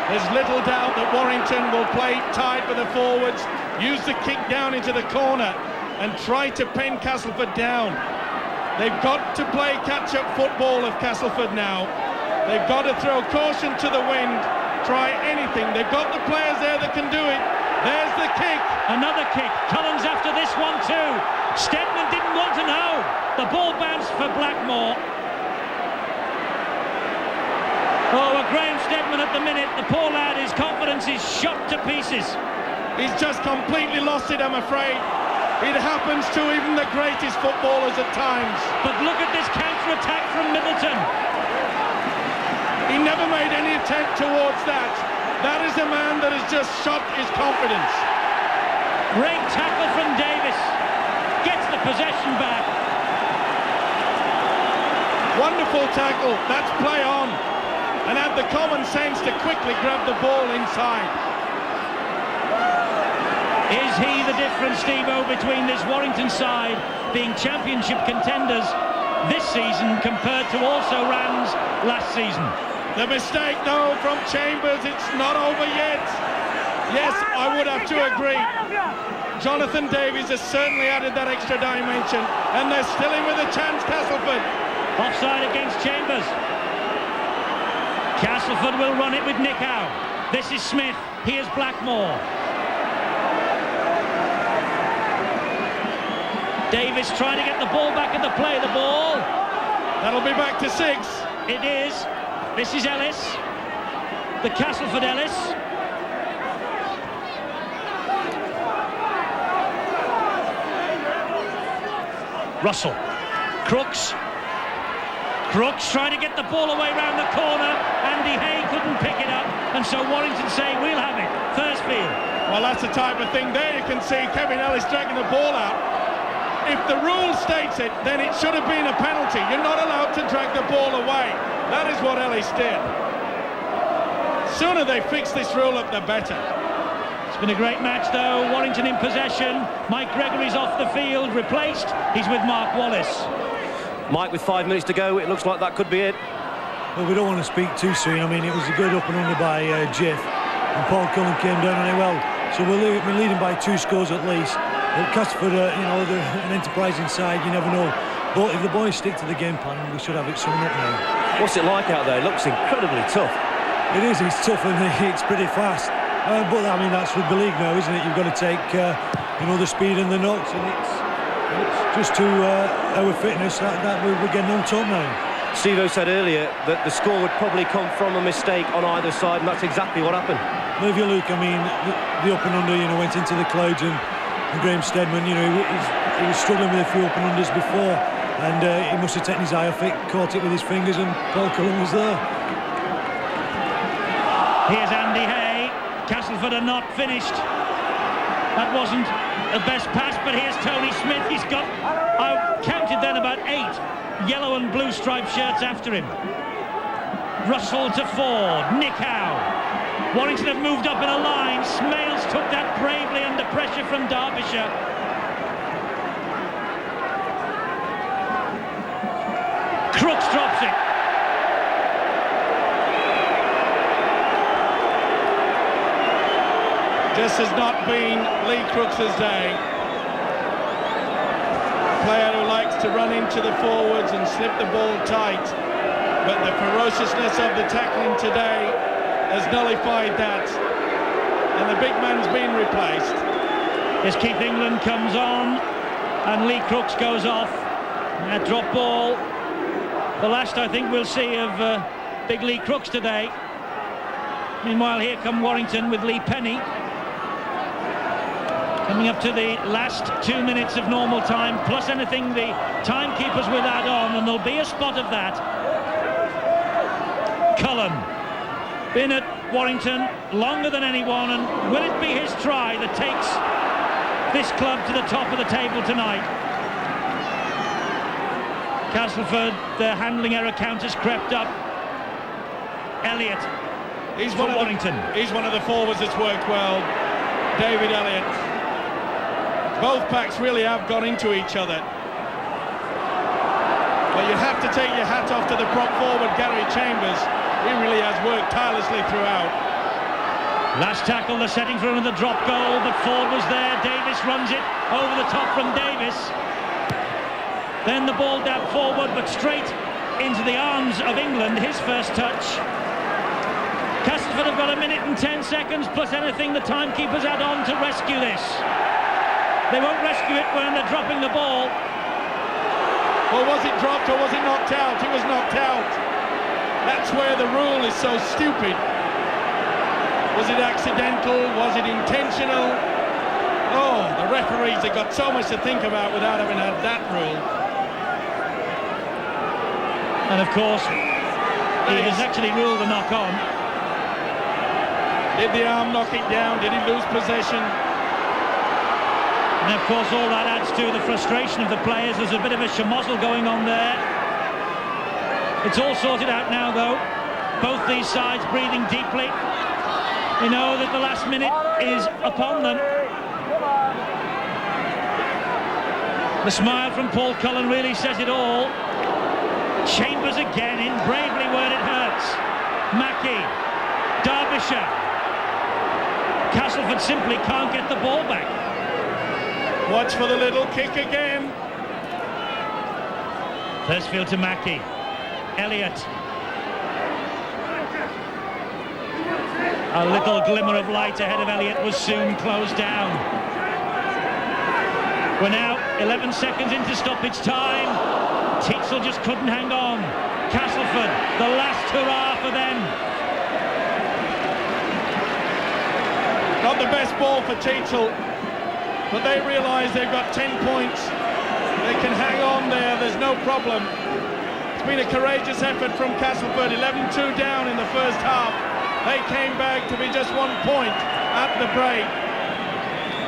There's little doubt that Warrington will play tight with the forwards, use the kick down into the corner and try to pin Castleford down. They've got to play catch-up football of Castleford now. They've got to throw caution to the wind, try anything. They've got the players there that can do it. There's the kick. Another kick. Cullen's after this one too. Steadman didn't want to know. The ball bounced for Blackmore. Oh, Graham Steadman at the minute. The poor lad, his confidence is shot to pieces. He's just completely lost it, I'm afraid. It happens to even the greatest footballers at times. But look at this counter-attack from Middleton. He never made any attempt towards that. That is a man that has just shot his confidence. Great tackle from Davis. Gets the possession back. Wonderful tackle. That's play on. And had the common sense to quickly grab the ball inside. Is he the difference, Steve-O, between this Warrington side being championship contenders this season compared to also Rams last season? The mistake, though, from Chambers, it's not over yet. Yes, I would have to agree. Jonathan Davies has certainly added that extra dimension, and they're still in with a chance, Castleford. Offside against Chambers. Castleford will run it with Nick Howe. This is Smith. Here's Blackmore. Davis trying to get the ball back in the play. The ball. That'll be back to 6. It is. This is Ellis. The Castleford Ellis. Russell. Crooks trying to get the ball away round the corner. Andy Hay couldn't pick it up, and so Warrington say we'll have it. Thursfield. Well, that's the type of thing there. You can see Kevin Ellis dragging the ball out. If the rule states it, then it should have been a penalty. You're not allowed to drag the ball away. That is what Ellis did. Sooner they fix this rule up, the better. It's been a great match, though. Warrington in possession. Mike Gregory's off the field, replaced. He's with Mark Wallace. Mike, with 5 minutes to go, it looks like that could be it. Well, we don't want to speak too soon. I mean, it was a good up and under by Jeff, and Paul Cullen came down on it well. So we're leading by 2 scores at least. But Castleford, they're an enterprising side. You never know. But if the boys stick to the game plan, we should have it summed up now. What's it like out there? It looks incredibly tough. It is. It's tough and it's pretty fast. But I mean, that's rugby league now, isn't it? You've got to take, the speed and the knocks, and it's just to our fitness that we're getting on top now. Steve-O said earlier that the score would probably come from a mistake on either side, and that's exactly what happened. Well, if you look, I mean, the up and under, went into the clouds, and Graham Steadman, he was struggling with a few up and unders before, and he must have taken his eye off it, caught it with his fingers, and Paul Cullen was there. Here's Andy Hay. Castleford are not finished. That wasn't the best pass, but here's Tony Smith. He's got, I counted then, about 8 yellow and blue striped shirts after him. Russell to Ford. Nick Howe. Warrington have moved up in a line. Smales took that bravely under pressure from Derbyshire. Crooks drops it. This has not been Lee Crooks' day. A player who likes to run into the forwards and slip the ball tight. But the ferociousness of the tackling today has nullified that. And the big man's been replaced. As Keith England comes on and Lee Crooks goes off. That drop ball, the last I think we'll see of big Lee Crooks today. Meanwhile, here come Warrington with Lee Penny. Coming up to the last 2 minutes of normal time, plus anything the timekeepers will add on, and there'll be a spot of that. Cullen, been at Warrington longer than anyone, and will it be his try that takes this club to the top of the table tonight? Castleford, their handling error count has crept up. Elliott, He's for Warrington. He's one of the forwards that's worked well. David Elliott. Both packs really have gone into each other. But you have to take your hat off to the prop forward, Gary Chambers. He really has worked tirelessly throughout. Last tackle, they're setting for another drop goal, but Ford was there. Davis runs it over the top from Davis. Then the ball dabbed forward, but straight into the arms of England, his first touch. Castleford have got 1 minute and 10 seconds, plus anything the timekeepers add on to rescue this. They won't rescue it when they're dropping the ball. Well, was it dropped or was it knocked out? It was knocked out. That's where the rule is so stupid. Was it accidental? Was it intentional? Oh, the referees have got so much to think about without having had that rule. And of course, he has actually ruled a knock-on. Did the arm knock it down? Did he lose possession? And of course, all that adds to the frustration of the players. There's a bit of a schmozzle going on there. It's all sorted out now, though. Both these sides breathing deeply. They know that the last minute is upon them. The smile from Paul Cullen really says it all. Chambers again in bravely where it hurts. Mackey, Derbyshire. Castleford simply can't get the ball back. Watch for the little kick again. Thursfield to Mackey. Elliott. A little glimmer of light ahead of Elliott was soon closed down. We're now 11 seconds into stoppage time. Teetsel just couldn't hang on. Castleford, the last hurrah for them. Not the best ball for Teetsel, but they realise they've got 10 points. They can hang on there, there's no problem. It's been a courageous effort from Castleford, 11-2 down in the first half. They came back to be just 1 point at the break.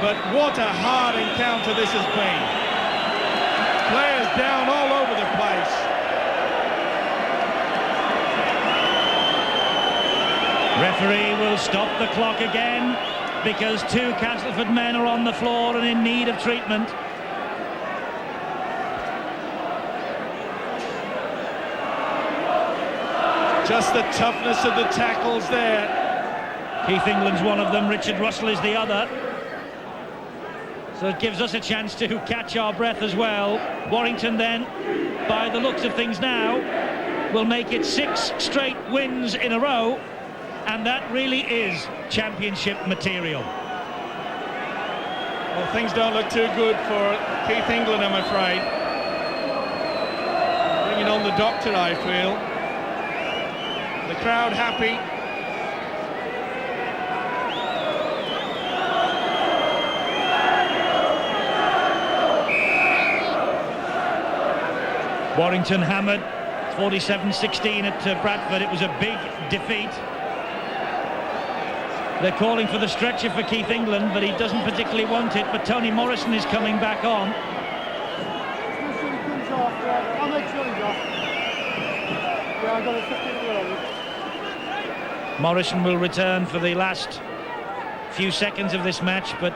But what a hard encounter this has been. Players down all over the place. Referee will stop the clock again because 2 Castleford men are on the floor and in need of treatment. Just the toughness of the tackles there. Keith England's one of them, Richard Russell is the other. So it gives us a chance to catch our breath as well. Warrington then, by the looks of things now, will make it 6 straight wins in a row, and that really is championship material. Well, things don't look too good for Keith England, I'm afraid. Bringing on the doctor, I feel. The crowd happy. Warrington hammered 47-16 at Bradford. It was a big defeat. They're calling for the stretcher for Keith England, but he doesn't particularly want it. But Tony Morrison is coming back on. Morrison will return for the last few seconds of this match, but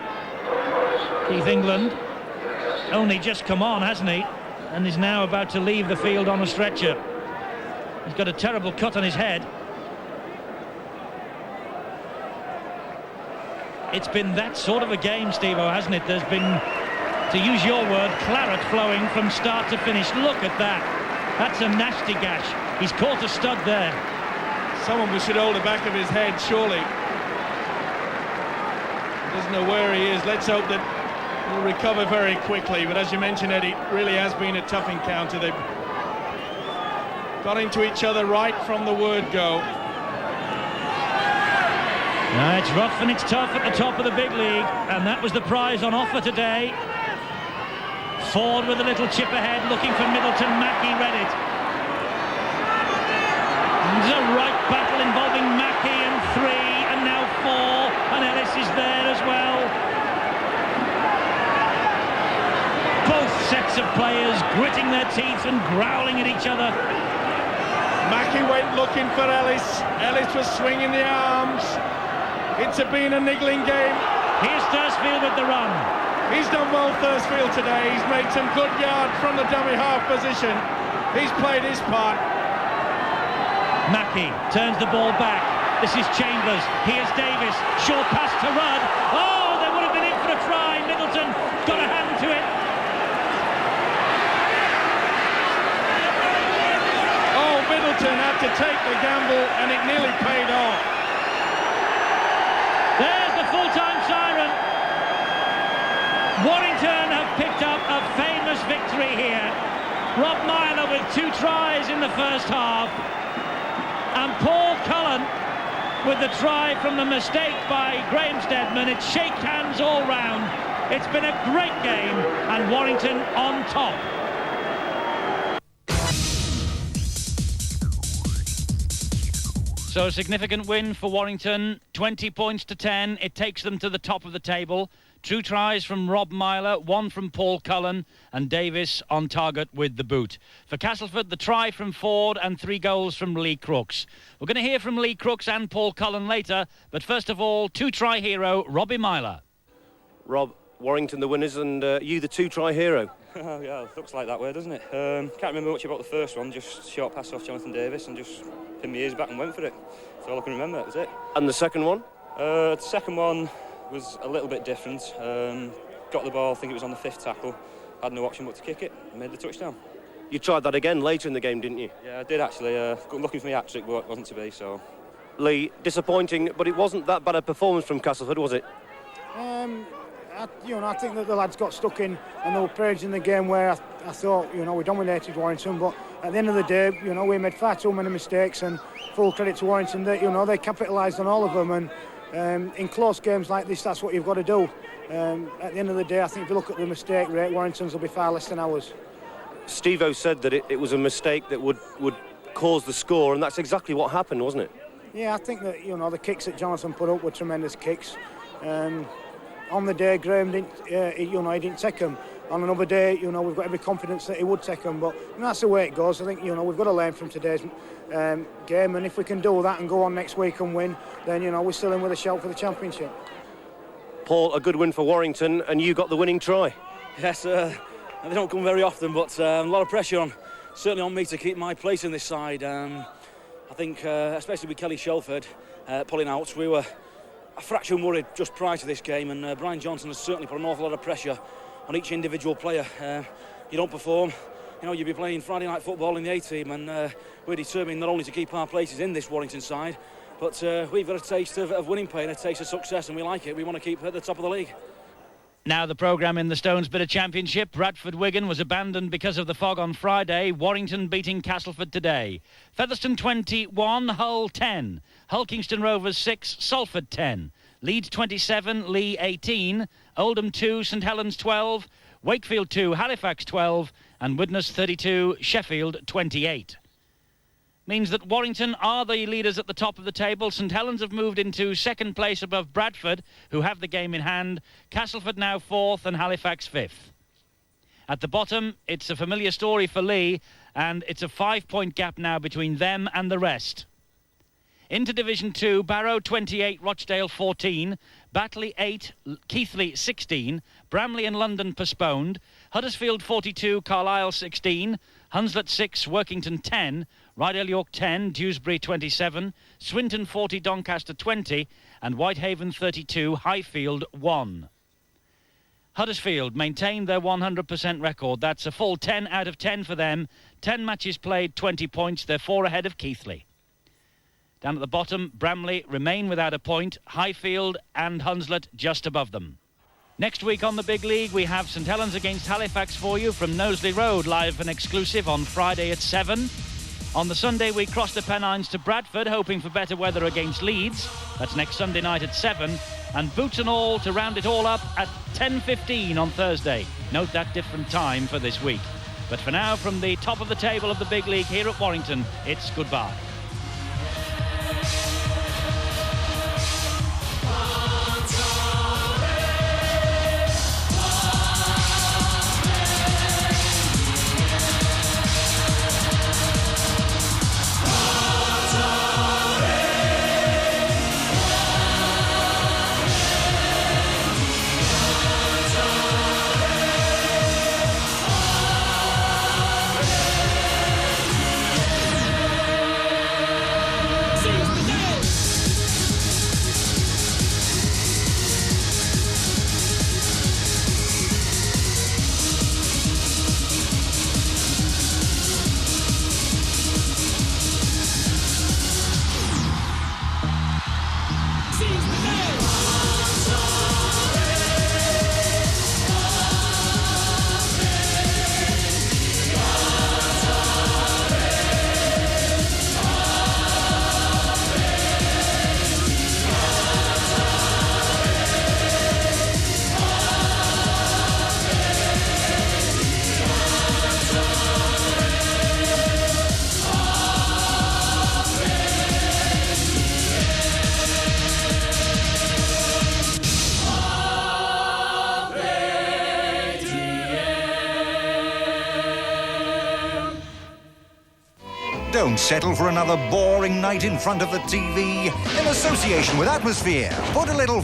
Keith England only just come on, hasn't he? And is now about to leave the field on a stretcher. He's got a terrible cut on his head. It's been that sort of a game, Steve-O, hasn't it? There's been, to use your word, claret flowing from start to finish. Look at that. That's a nasty gash. He's caught a stud there. Someone should hold the back of his head, surely. Doesn't know where he is. Let's hope that he'll recover very quickly. But as you mentioned, Eddie, it really has been a tough encounter. They've got into each other right from the word go. It's rough and it's tough at the top of the big league, and that was the prize on offer today. Ford with a little chip ahead, looking for Middleton. Mackey read it. There's a right battle involving Mackey and 3, and now 4, and Ellis is there as well. Both sets of players gritting their teeth and growling at each other. Mackey went looking for Ellis. Ellis was swinging the arms. It's been a niggling game. Here's Thursfield with the run. He's done well, Thursfield, today. He's made some good yards from the dummy half position. He's played his part. Mackey turns the ball back. This is Chambers. Here's Davis. Short pass to Rudd. Oh, they would have been in for a try. Middleton got a hand to it. Oh, Middleton had to take the gamble, and it nearly paid off. There's the full-time siren. Warrington have picked up a famous victory here. Rob Myler with 2 tries in the first half. And Paul Cullen with the try from the mistake by Graham Steadman. It's shake hands all round. It's been a great game, and Warrington on top. So a significant win for Warrington, 20 points to 10. It takes them to the top of the table. 2 tries from Rob Myler, 1 from Paul Cullen, and Davis on target with the boot. For Castleford, the try from Ford and 3 goals from Lee Crooks. We're going to hear from Lee Crooks and Paul Cullen later, but first of all, 2-try hero Robbie Myler. Rob, Warrington the winners, and you the 2-try hero. Yeah, looks like that way, doesn't it? Can't remember much about the first one, just short pass off Jonathan Davis and just pinned my ears back and went for it. That's all I can remember, that was it. And the second one? The second one was a little bit different. Got the ball, I think it was on the 5th tackle. Had no option but to kick it and made the touchdown. You tried that again later in the game, didn't you? Yeah, I did actually. Looking for my hat-trick, but it wasn't to be, so... Lee, disappointing, but it wasn't that bad a performance from Castleford, was it? I think that the lads got stuck in, and there were periods in the game where I thought, we dominated Warrington, but at the end of the day, we made far too many mistakes, and full credit to Warrington that, they capitalised on all of them, and in close games like this, that's what you've got to do. At the end of the day, I think if you look at the mistake rate, Warrington's will be far less than ours. Steve-O said that it was a mistake that would cause the score, and that's exactly what happened, wasn't it? Yeah, I think that, the kicks that Jonathan put up were tremendous kicks. On the day, Graham didn't, he didn't take them. On another day, we've got every confidence that he would take them. But that's the way it goes. I think, we've got to learn from today's game. And if we can do that and go on next week and win, then, we're still in with a shout for the championship. Paul, a good win for Warrington, and you got the winning try. Yes, they don't come very often, but a lot of pressure on, certainly on me to keep my place in this side. I think, especially with Kelly Shelford pulling out, we were a fraction worried just prior to this game, and Brian Johnson has certainly put an awful lot of pressure on each individual player. You don't perform, you'll be playing Friday night football in the A-team, and we're determined not only to keep our places in this Warrington side, but we've got a taste of winning play and a taste of success, and we like it. We want to keep at the top of the league. Now the programme in the Stonesborough Championship. Bradford-Wigan was abandoned because of the fog on Friday. Warrington beating Castleford today. Featherstone 21, Hull 10. Hull Kingston Rovers 6, Salford 10. Leeds 27, Lee 18. Oldham 2, St Helens 12. Wakefield 2, Halifax 12. And Widnes 32, Sheffield 28. Means that Warrington are the leaders at the top of the table. St Helens have moved into second place above Bradford, who have the game in hand. Castleford now 4th and Halifax 5th. At the bottom, it's a familiar story for Lee, and it's a 5-point gap now between them and the rest. Into Division 2, Barrow 28, Rochdale 14, Batley 8, Keighley 16, Bramley and London postponed, Huddersfield 42, Carlisle 16, Hunslet 6, Workington 10, Rydal York 10, Dewsbury 27, Swinton 40, Doncaster 20, and Whitehaven 32, Highfield 1. Huddersfield maintained their 100% record. That's a full 10 out of 10 for them. 10 matches played, 20 points. They're 4 ahead of Keighley. Down at the bottom, Bramley remain without a point. Highfield and Hunslet just above them. Next week on the Big League, we have St Helens against Halifax for you from Knowsley Road, live and exclusive on Friday at 7. On the Sunday, we cross the Pennines to Bradford, hoping for better weather against Leeds. That's next Sunday night at 7. And boots and all to round it all up at 10:15 on Thursday. Note that different time for this week. But for now, from the top of the table of the big league here at Warrington, it's goodbye. Don't settle for another boring night in front of the TV. In association with Atmosphere, put a little